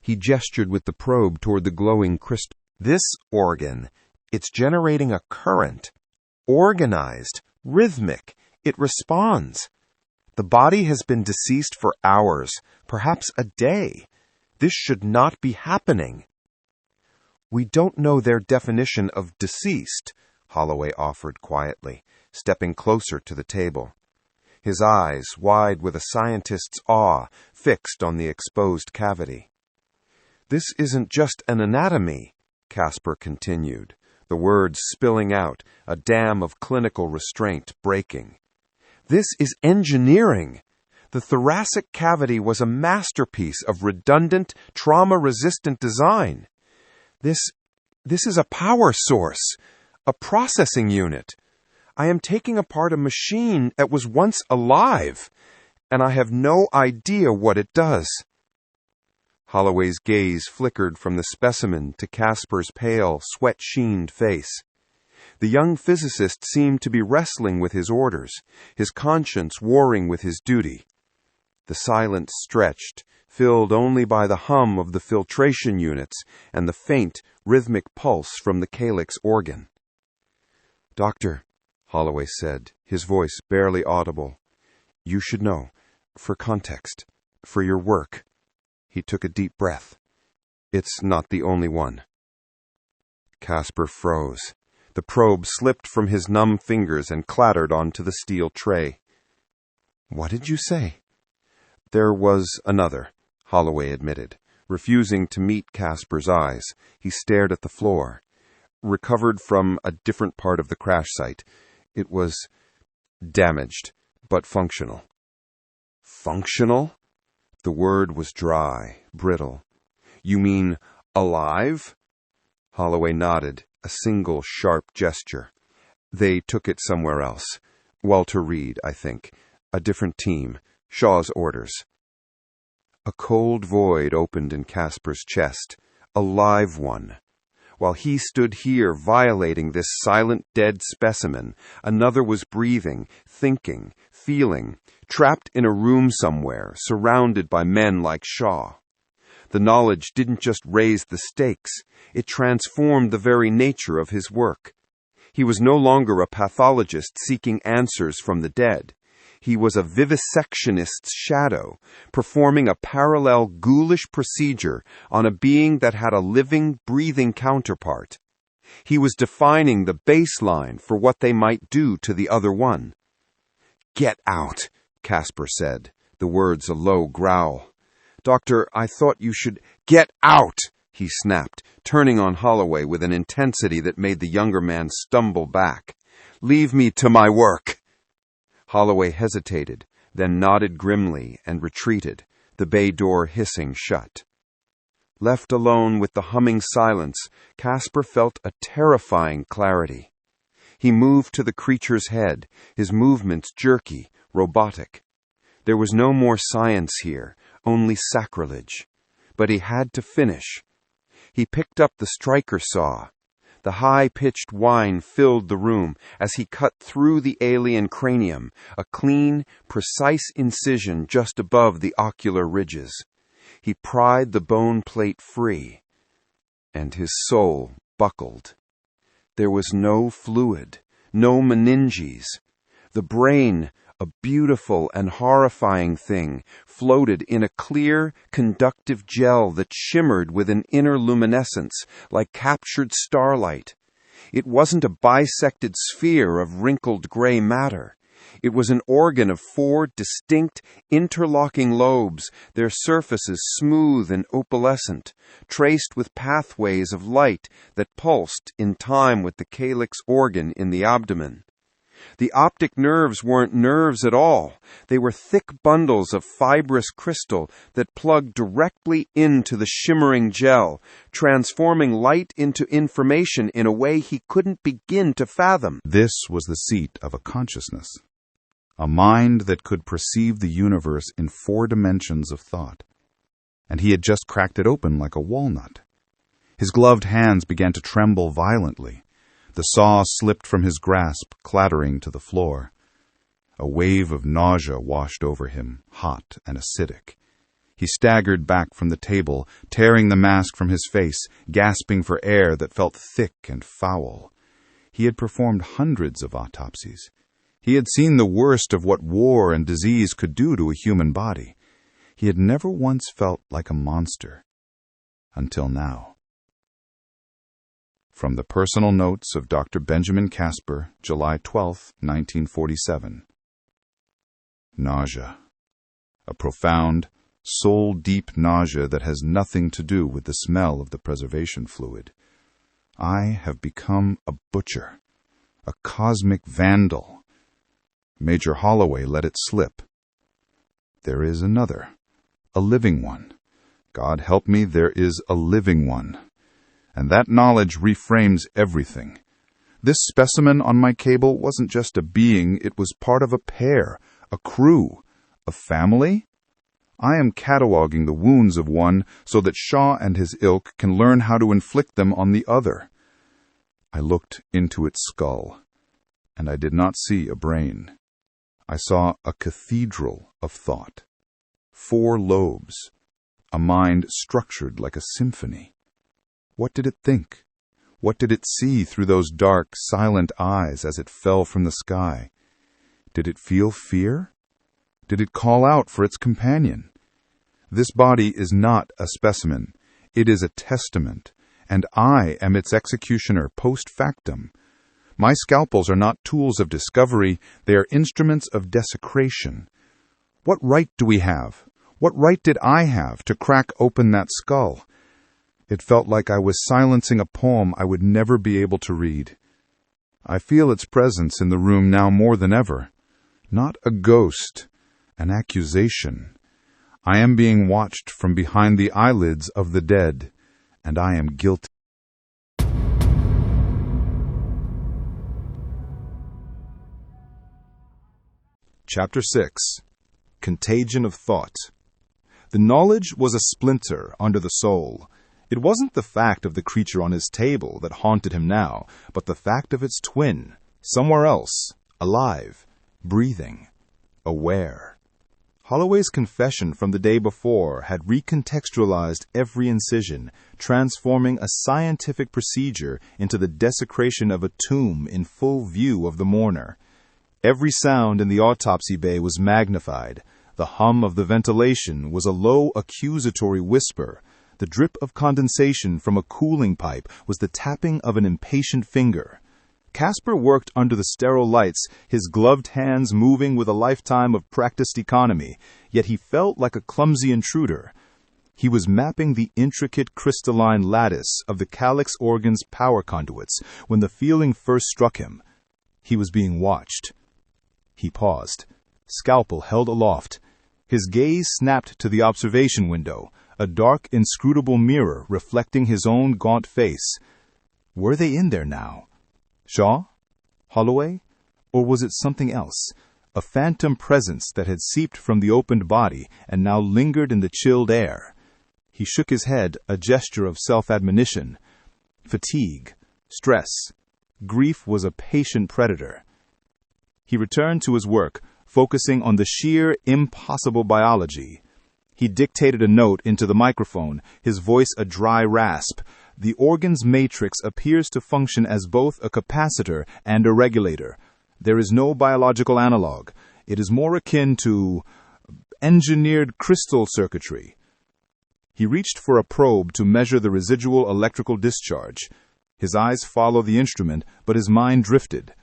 Speaker 2: He gestured with the probe toward the glowing crystal.
Speaker 3: "This organ, it's generating a current. Organized, rhythmic. It responds. The body has been deceased for hours, perhaps a day. This should not be happening." "We don't know their definition of deceased," Holloway offered quietly, stepping closer to the table. His eyes, wide with a scientist's awe, fixed on the exposed cavity. "This isn't just an anatomy," Casper continued, the words spilling out, a dam of clinical restraint breaking. "This is engineering. The thoracic cavity was a masterpiece of redundant, trauma-resistant design. This is a power source, a processing unit. I am taking apart a machine that was once alive, and I have no idea what it does." Holloway's gaze flickered from the specimen to Casper's pale, sweat-sheened face. The young physicist seemed to be wrestling with his orders, his conscience warring with his duty. The silence stretched, filled only by the hum of the filtration units and the faint, rhythmic pulse from the calyx organ. "Doctor," Holloway said, his voice barely audible, "you should know, for context, for your work." He took a deep breath. "It's not the only one." Casper froze. The probe slipped from his numb fingers and clattered onto the steel tray. "What did you say?" "There was another," Holloway admitted. Refusing to meet Casper's eyes, he stared at the floor. "Recovered from a different part of the crash site. It was damaged, but functional." "Functional?" The word was dry, brittle. "You mean alive?" Holloway nodded, a single sharp gesture. "They took it somewhere else. Walter Reed, I think. A different team. Shaw's orders." A cold void opened in Casper's chest. A live one. While he stood here violating this silent dead specimen, another was breathing, thinking, feeling, trapped in a room somewhere, surrounded by men like Shaw. The knowledge didn't just raise the stakes, it transformed the very nature of his work. He was no longer a pathologist seeking answers from the dead. He was a vivisectionist's shadow, performing a parallel ghoulish procedure on a being that had a living, breathing counterpart. He was defining the baseline for what they might do to the other one. "Get out," Casper said, the words a low growl. "Doctor, I thought you should—" "Get out!" he snapped, turning on Holloway with an intensity that made the younger man stumble back. "Leave me to my work."
Speaker 2: Holloway hesitated, then nodded grimly and retreated, the bay door hissing shut. Left alone with the humming silence, Casper felt a terrifying clarity. He moved to the creature's head, his movements jerky, robotic. There was no more science here, only sacrilege. But he had to finish. He picked up the striker saw. The high-pitched whine filled the room as he cut through the alien cranium, a clean, precise incision just above the ocular ridges. He pried the bone plate free, and his soul buckled. There was no fluid, no meninges. The brain, a beautiful and horrifying thing, floated in a clear, conductive gel that shimmered with an inner luminescence, like captured starlight. It wasn't a bisected sphere of wrinkled gray matter. It was an organ of 4 distinct, interlocking lobes, their surfaces smooth and opalescent, traced with pathways of light that pulsed in time with the calyx organ in the abdomen. The optic nerves weren't nerves at all. They were thick bundles of fibrous crystal that plugged directly into the shimmering gel, transforming light into information in a way he couldn't begin to fathom.
Speaker 3: This was the seat of a consciousness, a mind that could perceive the universe in 4 dimensions of thought. And he had just cracked it open like a walnut. His gloved hands began to tremble violently. The saw slipped from his grasp, clattering to the floor. A wave of nausea washed over him, hot and acidic. He staggered back from the table, tearing the mask from his face, gasping for air that felt thick and foul. He had performed hundreds of autopsies. He had seen the worst of what war and disease could do to a human body. He had never once felt like a monster. Until now. From the personal notes of Dr. Benjamin Casper, July 12, 1947. Nausea. A profound, soul-deep nausea that has nothing to do with the smell of the preservation fluid. I have become a butcher, a cosmic vandal. Major Holloway let it slip. There is another, a living one. God help me, there is a living one. And that knowledge reframes everything. This specimen on my cable wasn't just a being, it was part of a pair, a crew, a family. I am cataloging the wounds of one so that Shaw and his ilk can learn how to inflict them on the other. I looked into its skull, and I did not see a brain. I saw a cathedral of thought. 4 lobes, a mind structured like a symphony. What did it think? What did it see through those dark, silent eyes as it fell from the sky? Did it feel fear? Did it call out for its companion? This body is not a specimen. It is a testament, and I am its executioner post factum. My scalpels are not tools of discovery, they are instruments of desecration. What right do we have? What right did I have to crack open that skull? It felt like I was silencing a poem I would never be able to read. I feel its presence in the room now more than ever. Not a ghost, an accusation. I am being watched from behind the eyelids of the dead, and I am guilty.
Speaker 5: Chapter 6. Contagion of Thought. The knowledge was a splinter under the soul. It wasn't the fact of the creature on his table that haunted him now, but the fact of its twin, somewhere else, alive, breathing, aware. Holloway's confession from the day before had recontextualized every incision, transforming a scientific procedure into the desecration of a tomb in full view of the mourner. Every sound in the autopsy bay was magnified. The hum of the ventilation was a low accusatory whisper. The drip of condensation from a cooling pipe was the tapping of an impatient finger. Casper worked under the sterile lights, his gloved hands moving with a lifetime of practiced economy, yet he felt like a clumsy intruder. He was mapping the intricate crystalline lattice of the calyx organ's power conduits when the feeling first struck him. He was being watched. He paused, scalpel held aloft. His gaze snapped to the observation window, a dark, inscrutable mirror reflecting his own gaunt face. Were they in there now? Shaw? Holloway? Or was it something else? A phantom presence that had seeped from the opened body and now lingered in the chilled air. He shook his head, a gesture of self-admonition. Fatigue, stress, grief was a patient predator. He returned to his work, focusing on the sheer, impossible biology. He dictated a note into the microphone, his voice a dry rasp. The organ's matrix appears to function as both a capacitor and a regulator. There is no biological analog. It is more akin to engineered crystal circuitry. He reached for a probe to measure the residual electrical discharge. His eyes followed the instrument, but his mind drifted.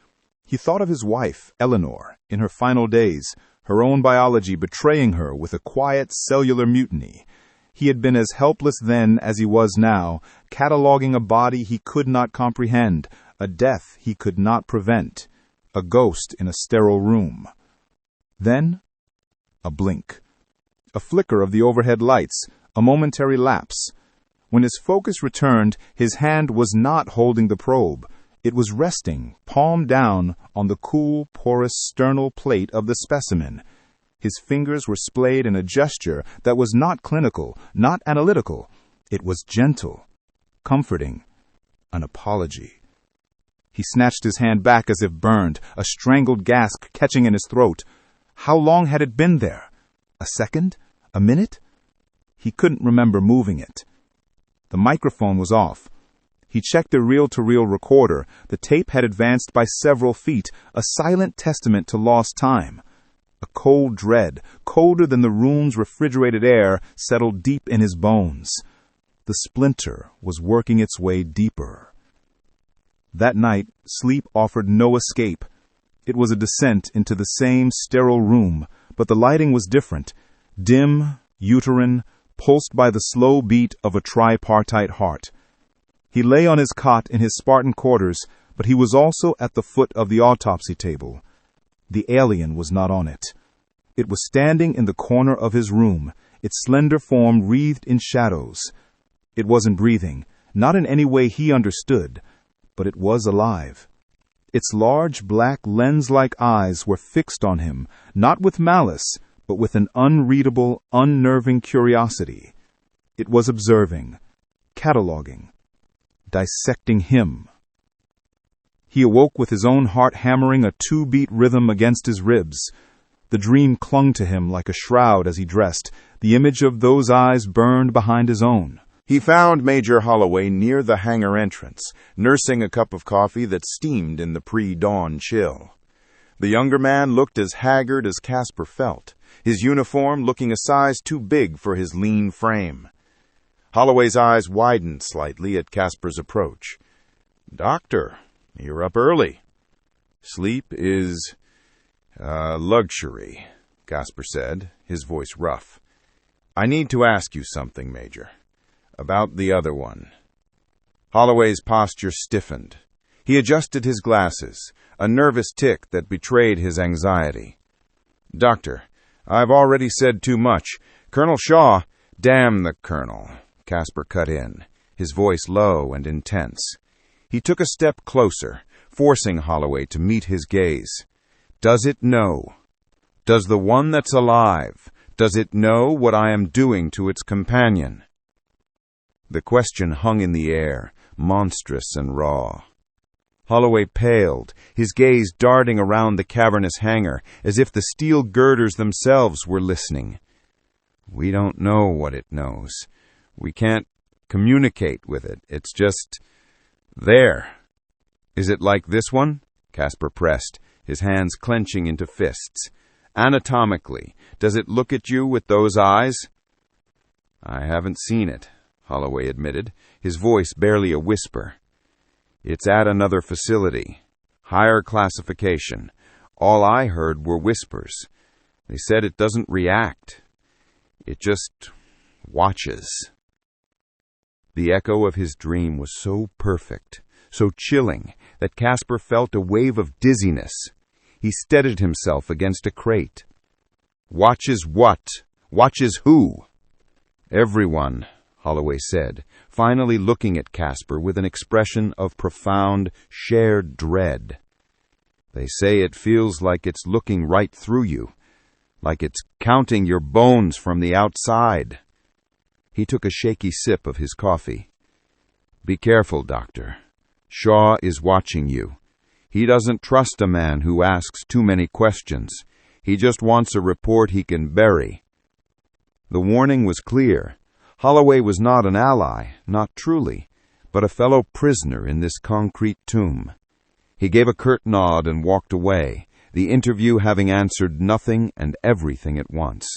Speaker 5: He thought of his wife, Eleanor, in her final days, her own biology betraying her with a quiet cellular mutiny. He had been as helpless then as he was now, cataloging a body he could not comprehend, a death he could not prevent, a ghost in a sterile room. Then, a blink. A flicker of the overhead lights, a momentary lapse. When his focus returned, his hand was not holding the probe. It was resting, palm down, on the cool, porous sternal plate of the specimen. His fingers were splayed in a gesture that was not clinical, not analytical. It was gentle, comforting, an apology. He snatched his hand back as if burned, a strangled gasp catching in his throat. How long had it been there? A second? A minute? He couldn't remember moving it. The microphone was off. He checked the reel-to-reel recorder. The tape had advanced by several feet, a silent testament to lost time. A cold dread, colder than the room's refrigerated air, settled deep in his bones. The splinter was working its way deeper. That night, sleep offered no escape. It was a descent into the same sterile room, but the lighting was different. Dim, uterine, pulsed by the slow beat of a tripartite heart. He lay on his cot in his Spartan quarters, but he was also at the foot of the autopsy table. The alien was not on it. It was standing in the corner of his room, its slender form wreathed in shadows. It wasn't breathing, not in any way he understood, but it was alive. Its large, black, lens-like eyes were fixed on him, not with malice, but with an unreadable, unnerving curiosity. It was observing, cataloging, dissecting him. He awoke with his own heart hammering a 2-beat rhythm against his ribs. The dream clung to him like a shroud as he dressed. The image of those eyes burned behind his own.
Speaker 3: He found Major Holloway near the hangar entrance, nursing a cup of coffee that steamed in the pre-dawn chill. The younger man looked as haggard as Casper felt, his uniform looking a size too big for his lean frame. Holloway's eyes widened slightly at Casper's approach. "Doctor, you're up early." "Sleep is luxury," Casper said, his voice rough. "I need to ask you something, Major. About the other one." Holloway's posture stiffened. He adjusted his glasses, a nervous tic that betrayed his anxiety. "Doctor, I've already said too much. Colonel Shaw—" "Damn the Colonel," Casper cut in, his voice low and intense. He took a step closer, forcing Holloway to meet his gaze. "Does it know? Does the one that's alive, does it know what I am doing to its companion?" The question hung in the air, monstrous and raw. Holloway paled, his gaze darting around the cavernous hangar, as if the steel girders themselves were listening. "We don't know what it knows. We can't communicate with it. It's just there." "Is it like this one?" Casper pressed, his hands clenching into fists. "Anatomically, does it look at you with those eyes?" "I haven't seen it," Holloway admitted, his voice barely a whisper. "It's at another facility. Higher classification. All I heard were whispers. They said it doesn't react. It just watches." The echo of his dream was so perfect, so chilling, that Casper felt a wave of dizziness.
Speaker 2: He steadied himself against a crate. "Watches what? Watches who?" "Everyone," Holloway said, finally looking at Casper with an expression of profound, shared dread. "They say it feels like it's looking right through you, like it's counting your bones from the outside." He took a shaky sip of his coffee. "Be careful, Doctor. Shaw is watching you. He doesn't trust a man who asks too many questions. He just wants a report he can bury." The warning was clear. Holloway was not an ally, not truly, but a fellow prisoner in this concrete tomb. He gave a curt nod and walked away, the interview having answered nothing and everything at once.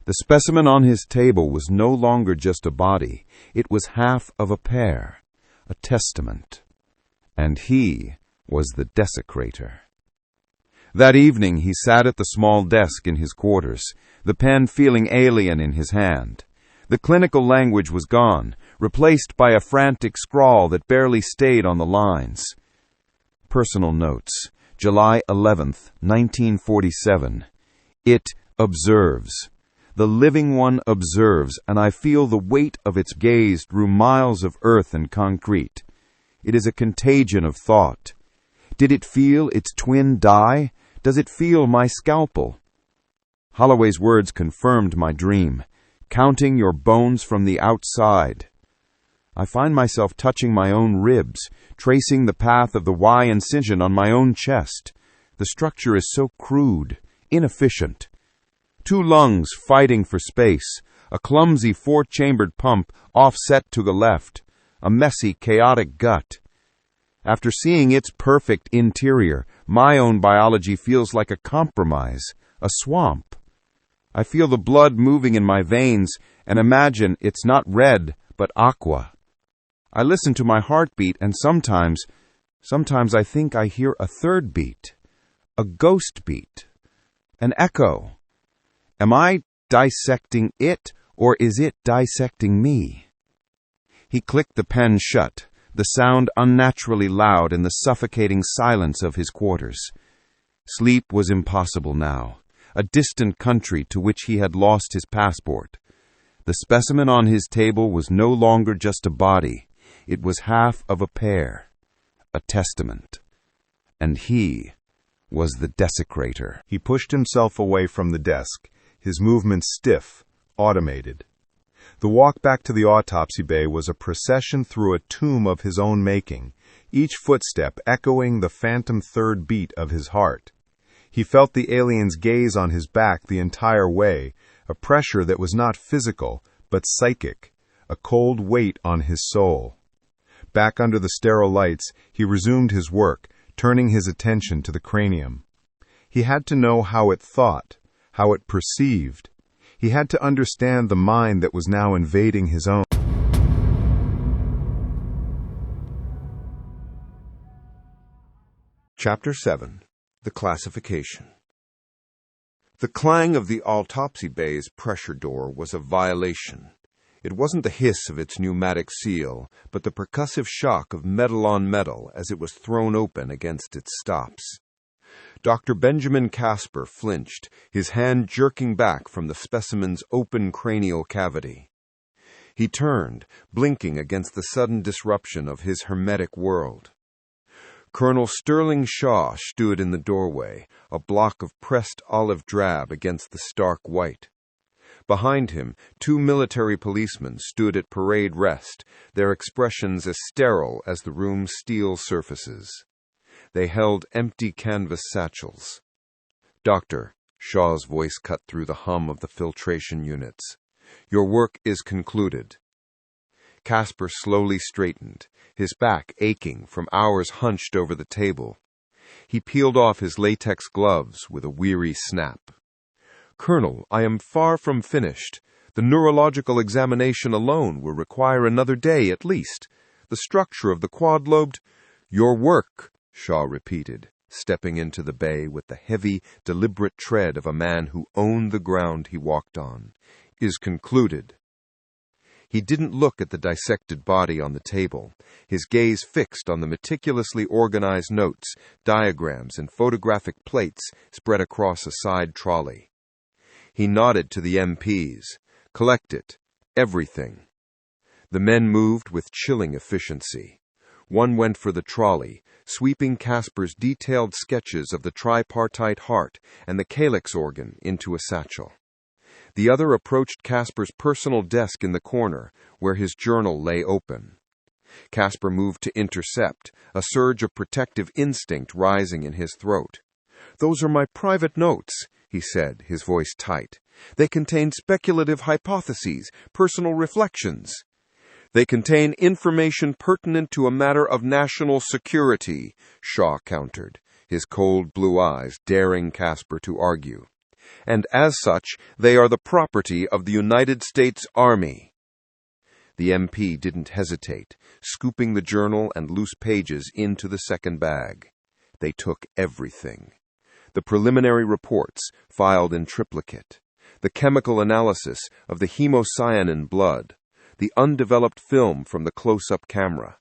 Speaker 2: The specimen on his table was no longer just a body. It was half of a pear, a testament. And he was the desecrator. That evening he sat at the small desk in his quarters, the pen feeling alien in his hand. The clinical language was gone, replaced by a frantic scrawl that barely stayed on the lines. Personal notes, July 11th, 1947. It observes. The living one observes, and I feel the weight of its gaze through miles of earth and concrete. It is a contagion of thought. Did it feel its twin die? Does it feel my scalpel? Holloway's words confirmed my dream. Counting your bones from the outside. I find myself touching my own ribs, tracing the path of the Y incision on my own chest. The structure is so crude, inefficient. 2 lungs fighting for space, a clumsy 4-chambered pump offset to the left, a messy, chaotic gut. After seeing its perfect interior, my own biology feels like a compromise, a swamp. I feel the blood moving in my veins and imagine it's not red, but aqua. I listen to my heartbeat and sometimes I think I hear a third beat, a ghost beat, an echo. Am I dissecting it, or is it dissecting me? He clicked the pen shut, the sound unnaturally loud in the suffocating silence of his quarters. Sleep was impossible now, a distant country to which he had lost his passport. The specimen on his table was no longer just a body. It was half of a pear, a testament. And he was the desecrator.
Speaker 5: He pushed himself away from the desk, his movements stiff, automated. The walk back to the autopsy bay was a procession through a tomb of his own making, each footstep echoing the phantom third beat of his heart. He felt the alien's gaze on his back the entire way, a pressure that was not physical, but psychic, a cold weight on his soul. Back under the sterile lights, he resumed his work, turning his attention to the cranium. He had to know how it thought, how it perceived. He had to understand the mind that was now invading his own.
Speaker 2: Chapter 7. The Classification. The clang of the autopsy bay's pressure door was a violation. It wasn't the hiss of its pneumatic seal, but the percussive shock of metal on metal as it was thrown open against its stops. Dr. Benjamin Casper flinched, his hand jerking back from the specimen's open cranial cavity. He turned, blinking against the sudden disruption of his hermetic world. Colonel Sterling Shaw stood in the doorway, a block of pressed olive drab against the stark white. Behind him, 2 military policemen stood at parade rest, their expressions as sterile as the room's steel surfaces. They held empty canvas satchels. "Doctor," Shaw's voice cut through the hum of the filtration units. "Your work is concluded." Casper slowly straightened, his back aching from hours hunched over the table. He peeled off his latex gloves with a weary snap. "Colonel, I am far from finished. The neurological examination alone will require another day at least. The structure of the quad-lobed—" "Your work," Shaw repeated, stepping into the bay with the heavy, deliberate tread of a man who owned the ground he walked on, "is concluded." He didn't look at the dissected body on the table, his gaze fixed on the meticulously organized notes, diagrams, and photographic plates spread across a side trolley. He nodded to the MPs. Collect it. Everything. The men moved with chilling efficiency. One went for the trolley, sweeping Casper's detailed sketches of the tripartite heart and the calyx organ into a satchel. The other approached Casper's personal desk in the corner, where his journal lay open. Casper moved to intercept, a surge of protective instinct rising in his throat. "Those are my private notes," he said, his voice tight. "They contain speculative hypotheses, personal reflections." "They contain information pertinent to a matter of national security," Shaw countered, his cold blue eyes daring Casper to argue. "And as such, they are the property of the United States Army." The MP didn't hesitate, scooping the journal and loose pages into the second bag. They took everything. The preliminary reports, filed in triplicate, the chemical analysis of the hemocyanin blood, the undeveloped film from the close-up camera.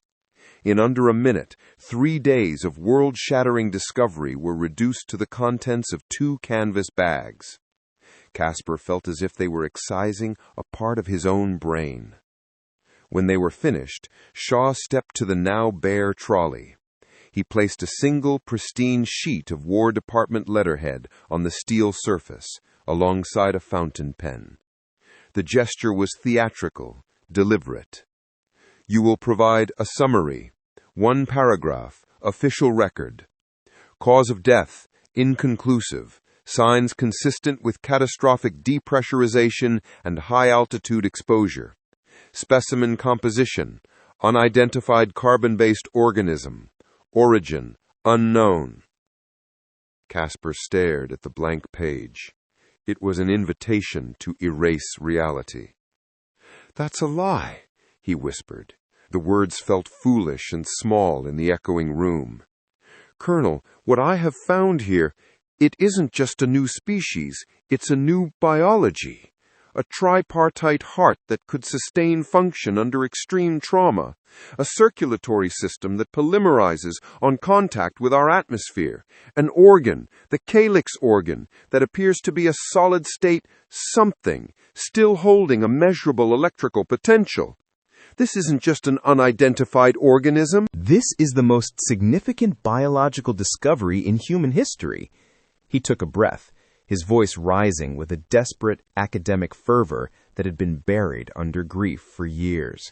Speaker 2: In under a minute, 3 days of world-shattering discovery were reduced to the contents of 2 canvas bags. Casper felt as if they were excising a part of his own brain. When they were finished, Shaw stepped to the now bare trolley. He placed a single pristine sheet of War Department letterhead on the steel surface, alongside a fountain pen. The gesture was theatrical, deliberate. "You will provide a summary, 1 paragraph, official record. Cause of death, inconclusive, signs consistent with catastrophic depressurization and high-altitude exposure. Specimen composition, unidentified carbon-based organism. Origin, unknown." Casper stared at the blank page. It was an invitation to erase reality. "That's a lie," he whispered. The words felt foolish and small in the echoing room. "Colonel, what I have found here, it isn't just a new species, it's a new biology. A tripartite heart that could sustain function under extreme trauma. A circulatory system that polymerizes on contact with our atmosphere. An organ, the calyx organ, that appears to be a solid-state something, still holding a measurable electrical potential. This isn't just an unidentified organism.
Speaker 6: This is the most significant biological discovery in human history." He took a breath, his voice rising with a desperate academic fervor that had been buried under grief for years.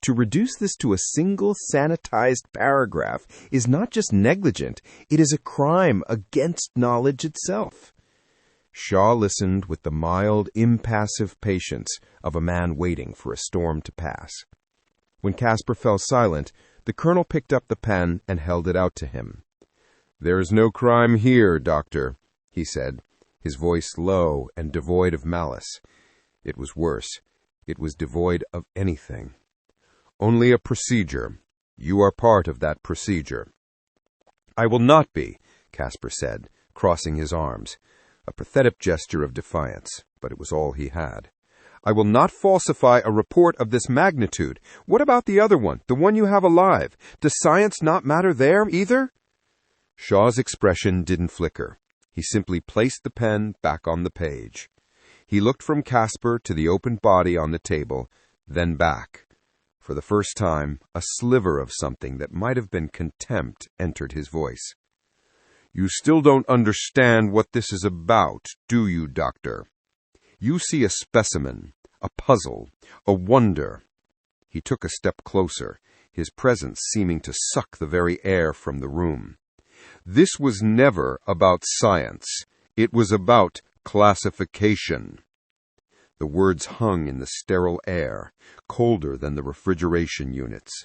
Speaker 6: To reduce this to a single sanitized paragraph is not just negligent, it is a crime against knowledge itself. Shaw listened with the mild, impassive patience of a man waiting for a storm to pass. When Casper fell silent, the colonel picked up the pen and held it out to him. "There is no crime here, Doctor," he said, his voice low and devoid of malice. It was worse. It was devoid of anything. "Only a procedure. You are part of that procedure." "I will not be," Casper said, crossing his arms. A pathetic gesture of defiance, but it was all he had. "I will not falsify a report of this magnitude. What about the other one, the one you have alive? Does science not matter there, either?" Shaw's expression didn't flicker. He simply placed the pen back on the page. He looked from Casper to the open body on the table, then back. For the first time, a sliver of something that might have been contempt entered his voice. "You still don't understand what this is about, do you, Doctor? You see a specimen, a puzzle, a wonder." He took a step closer, his presence seeming to suck the very air from the room. "This was never about science. It was about classification." The words hung in the sterile air, colder than the refrigeration units.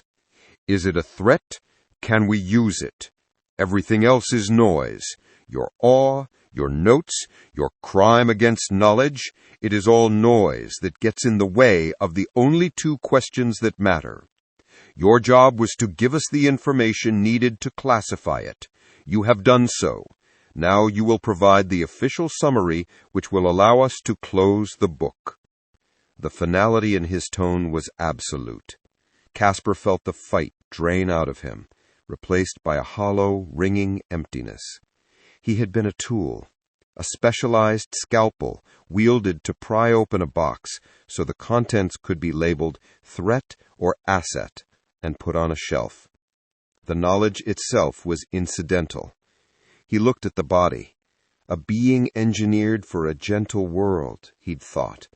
Speaker 6: "Is it a threat? Can we use it? Everything else is noise. Your awe, your notes, your crime against knowledge, it is all noise that gets in the way of the only 2 questions that matter. Your job was to give us the information needed to classify it. You have done so. Now you will provide the official summary which will allow us to close the book."
Speaker 2: The finality in his tone was absolute. Casper felt the fight drain out of him, replaced by a hollow, ringing emptiness. He had been a tool, a specialized scalpel wielded to pry open a box so the contents could be labeled threat or asset and put on a shelf. The knowledge itself was incidental. He looked at the body. A being engineered for a gentle world, he'd thought.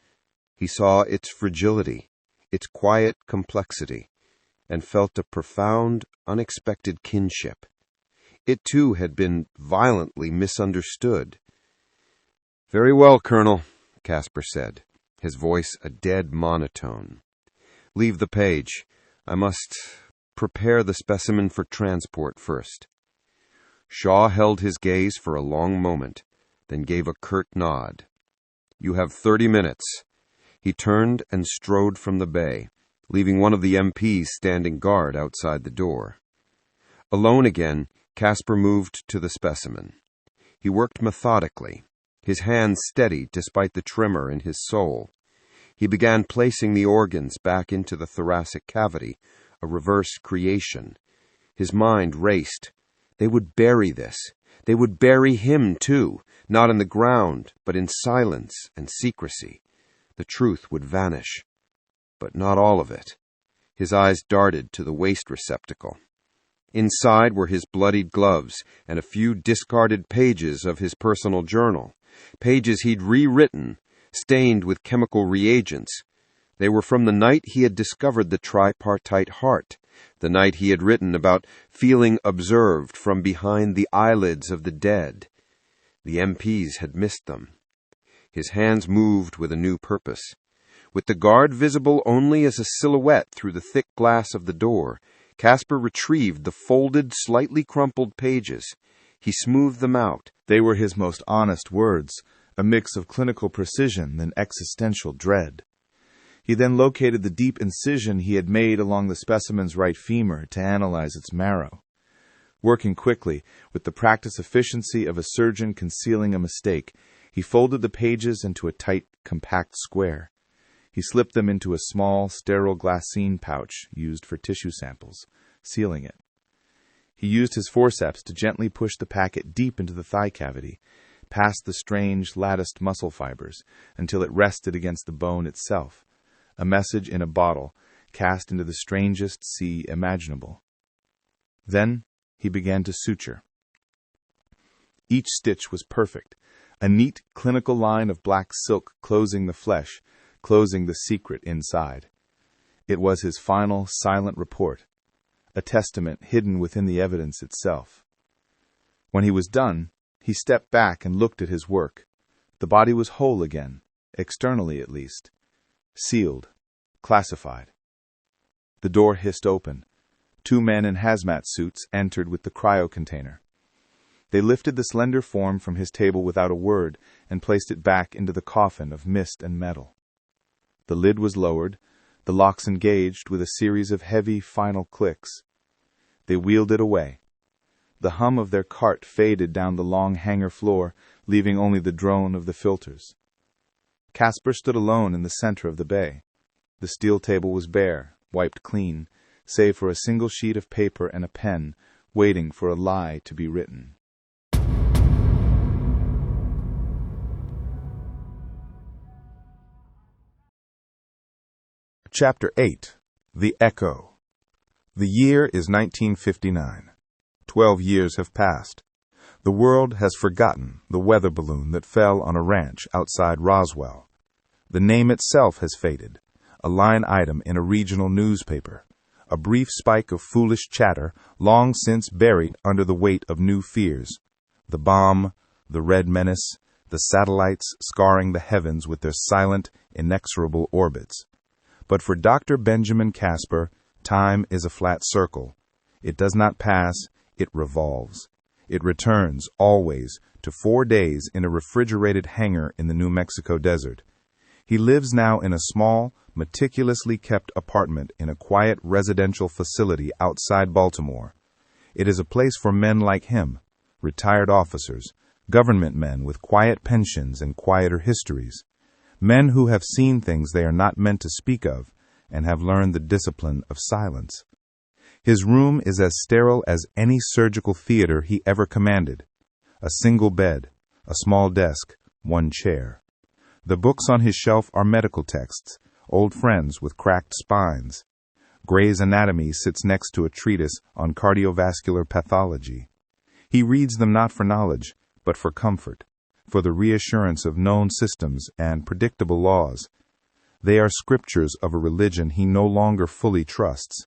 Speaker 2: He saw its fragility, its quiet complexity, and felt a profound, unexpected kinship. It, too, had been violently misunderstood. "Very well, Colonel," Casper said, his voice a dead monotone. "Leave the page. I must prepare the specimen for transport first." Shaw held his gaze for a long moment, then gave a curt nod. "You have 30 minutes. He turned and strode from the bay, leaving one of the MPs standing guard outside the door. Alone again, Casper moved to the specimen. He worked methodically, his hands steady despite the tremor in his soul. He began placing the organs back into the thoracic cavity, a reverse creation. His mind raced. They would bury this. They would bury him, too, not in the ground, but in silence and secrecy. The truth would vanish. But not all of it. His eyes darted to the waste receptacle. Inside were his bloodied gloves and a few discarded pages of his personal journal, pages he'd rewritten, stained with chemical reagents. They were from the night he had discovered the tripartite heart, the night he had written about feeling observed from behind the eyelids of the dead. The MPs had missed them. His hands moved with a new purpose. With the guard visible only as a silhouette through the thick glass of the door, Casper retrieved the folded, slightly crumpled pages. He smoothed them out.
Speaker 5: They were his most honest words, a mix of clinical precision and existential dread. He then located the deep incision he had made along the specimen's right femur to analyze its marrow. Working quickly, with the practiced efficiency of a surgeon concealing a mistake, he folded the pages into a tight, compact square. He slipped them into a small, sterile glassine pouch used for tissue samples, sealing it. He used his forceps to gently push the packet deep into the thigh cavity, past the strange, latticed muscle fibers, until it rested against the bone itself, a message in a bottle, cast into the strangest sea imaginable. Then he began to suture. Each stitch was perfect, a neat, clinical line of black silk closing the flesh, closing the secret inside. It was his final, silent report, a testament hidden within the evidence itself. When he was done, he stepped back and looked at his work. The body was whole again, externally at least, sealed, classified. The door hissed open. 2 men in hazmat suits entered with the cryo container. They lifted the slender form from his table without a word and placed it back into the coffin of mist and metal. The lid was lowered, the locks engaged with a series of heavy, final clicks. They wheeled it away. The hum of their cart faded down the long hangar floor, leaving only the drone of the filters. Casper stood alone in the center of the bay. The steel table was bare, wiped clean, save for a single sheet of paper and a pen, waiting for a lie to be written.
Speaker 1: Chapter 8. The Echo. The year is 1959. 12 years have passed. The world has forgotten the weather balloon that fell on a ranch outside Roswell. The name itself has faded, a line item in a regional newspaper, a brief spike of foolish chatter long since buried under the weight of new fears. The bomb, the red menace, the satellites scarring the heavens with their silent, inexorable orbits. But for Dr. Benjamin Casper, time is a flat circle. It does not pass, it revolves. It returns, always, to 4 days in a refrigerated hangar in the New Mexico desert. He lives now in a small, meticulously kept apartment in a quiet residential facility outside Baltimore. It is a place for men like him, retired officers, government men with quiet pensions and quieter histories.
Speaker 5: men who have seen things they are not meant to speak of and have learned the discipline of silence. His room is as sterile as any surgical theater he ever commanded. A single bed, a small desk, one chair. The books on his shelf are medical texts, old friends with cracked spines. Gray's Anatomy sits next to a treatise on cardiovascular pathology. He reads them not for knowledge, but for comfort, for the reassurance of known systems and predictable laws. They are scriptures of a religion he no longer fully trusts.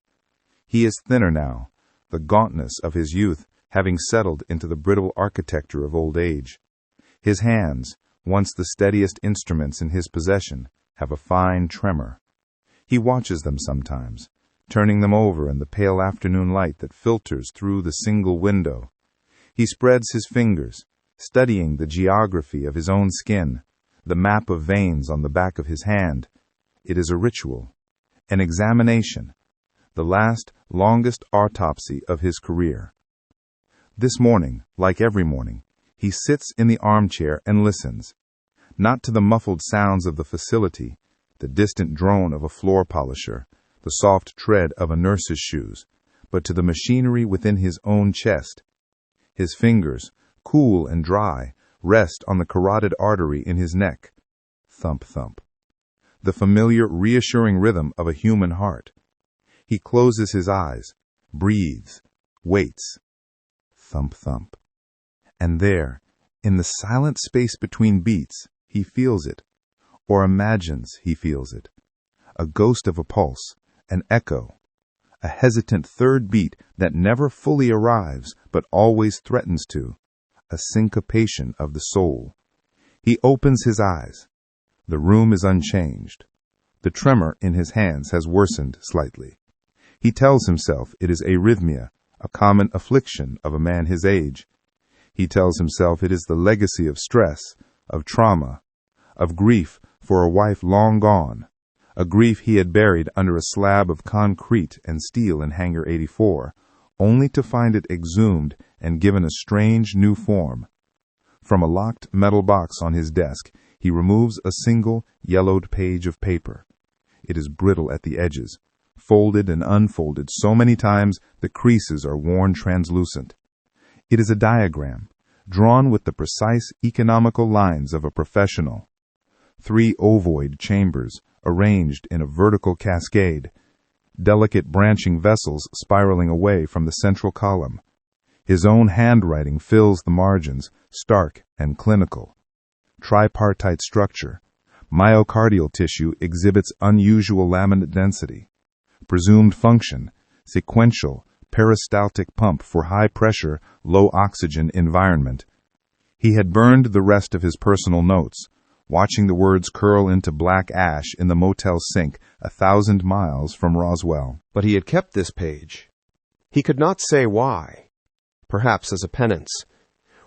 Speaker 5: He is thinner now, the gauntness of his youth having settled into the brittle architecture of old age. His hands, once the steadiest instruments in his possession, have a fine tremor. He watches them sometimes, turning them over in the pale afternoon light that filters through the single window. He spreads his fingers, studying the geography of his own skin, the map of veins on the back of his hand. It is a ritual, an examination, the last, longest autopsy of his career. This morning, like every morning, he sits in the armchair and listens, not to the muffled sounds of the facility, the distant drone of a floor polisher, the soft tread of a nurse's shoes, but to the machinery within his own chest. His fingers, cool and dry, rest on the carotid artery in his neck. Thump, thump. The familiar, reassuring rhythm of a human heart. He closes his eyes, breathes, waits. Thump, thump. And there, in the silent space between beats, he feels it, or imagines he feels it. A ghost of a pulse, an echo, a hesitant third beat that never fully arrives but always threatens to, a syncopation of the soul. He opens his eyes. The room is unchanged. The tremor in his hands has worsened slightly. He tells himself it is arrhythmia, a common affliction of a man his age. He tells himself it is the legacy of stress, of trauma, of grief for a wife long gone, a grief he had buried under a slab of concrete and steel in Hangar 84, only to find it exhumed and given a strange new form. From a locked metal box on his desk, he removes a single, yellowed page of paper. It is brittle at the edges, folded and unfolded so many times the creases are worn translucent. It is a diagram, drawn with the precise economical lines of a professional. 3 ovoid chambers, arranged in a vertical cascade, delicate branching vessels spiraling away from the central column. His own handwriting fills the margins, stark and clinical. Tripartite structure. Myocardial tissue exhibits unusual laminate density. Presumed function, sequential, peristaltic pump for high-pressure, low-oxygen environment. He had burned the rest of his personal notes, watching the words curl into black ash in the motel sink 1,000 miles from Roswell.
Speaker 2: But he had kept this page. He could not say why. Perhaps as a penance,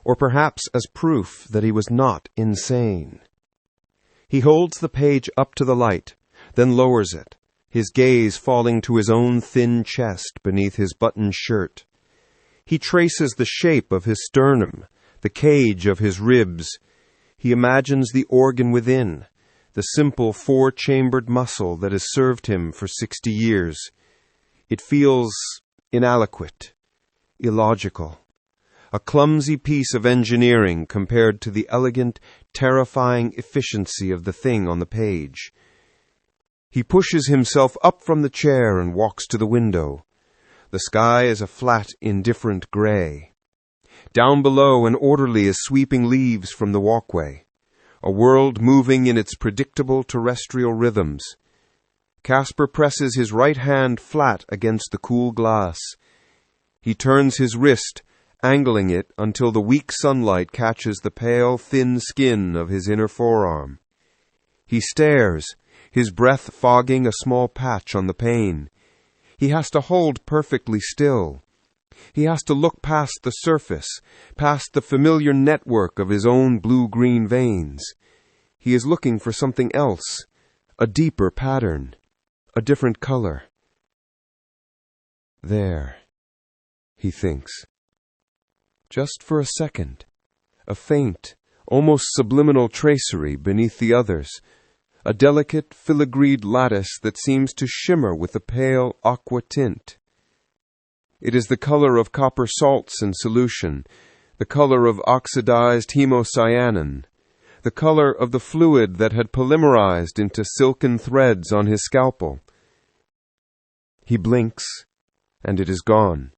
Speaker 2: or perhaps as proof that he was not insane. He holds the page up to the light, then lowers it, his gaze falling to his own thin chest beneath his buttoned shirt. He traces the shape of his sternum, the cage of his ribs. He imagines the organ within, the simple 4-chambered muscle that has served him for 60 years. It feels inadequate, illogical, a clumsy piece of engineering compared to the elegant, terrifying efficiency of the thing on the page. He pushes himself up from the chair and walks to the window. The sky is a flat, indifferent gray. Down below, an orderly is sweeping leaves from the walkway, a world moving in its predictable terrestrial rhythms. Casper presses his right hand flat against the cool glass. He turns his wrist, angling it until the weak sunlight catches the pale, thin skin of his inner forearm. He stares, his breath fogging a small patch on the pane. He has to hold perfectly still. He has to look past the surface, past the familiar network of his own blue-green veins. He is looking for something else, a deeper pattern, a different color. There, he thinks. Just for a second, a faint, almost subliminal tracery beneath the others, a delicate filigreed lattice that seems to shimmer with a pale aqua tint. It is the color of copper salts in solution, the color of oxidized hemocyanin, the color of the fluid that had polymerized into silken threads on his scalpel. He blinks, and it is gone.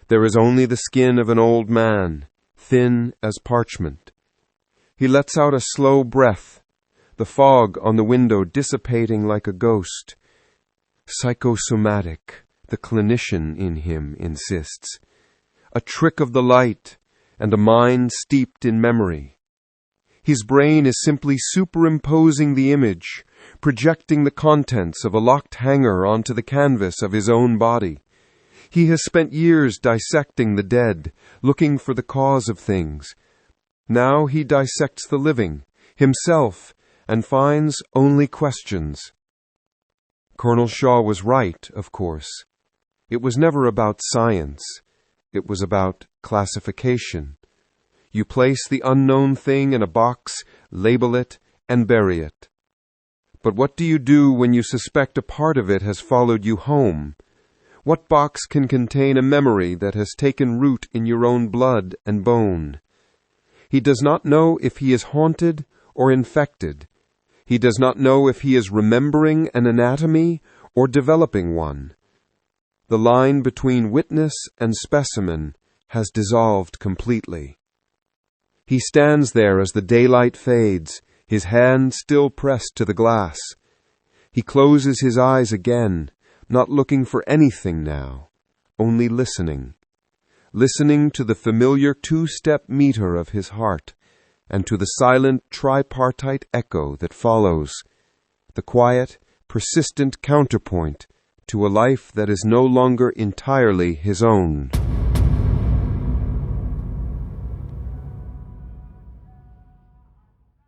Speaker 2: There is only the skin of an old man, thin as parchment. He lets out a slow breath, the fog on the window dissipating like a ghost. Psychosomatic, the clinician in him insists. A trick of the light, and a mind steeped in memory. His brain is simply superimposing the image, projecting the contents of a locked hanger onto the canvas of his own body. He has spent years dissecting the dead, looking for the cause of things. Now he dissects the living, himself, and finds only questions. Colonel Shaw was right, of course. It was never about science. It was about classification. You place the unknown thing in a box, label it, and bury it. But what do you do when you suspect a part of it has followed you home? What box can contain a memory that has taken root in your own blood and bone? He does not know if he is haunted or infected. He does not know if he is remembering an anatomy or developing one. The line between witness and specimen has dissolved completely. He stands there as the daylight fades, his hand still pressed to the glass. He closes his eyes again, not looking for anything now, only listening. Listening to the familiar two-step meter of his heart, and to the silent tripartite echo that follows, the quiet, persistent counterpoint to a life that is no longer entirely his own.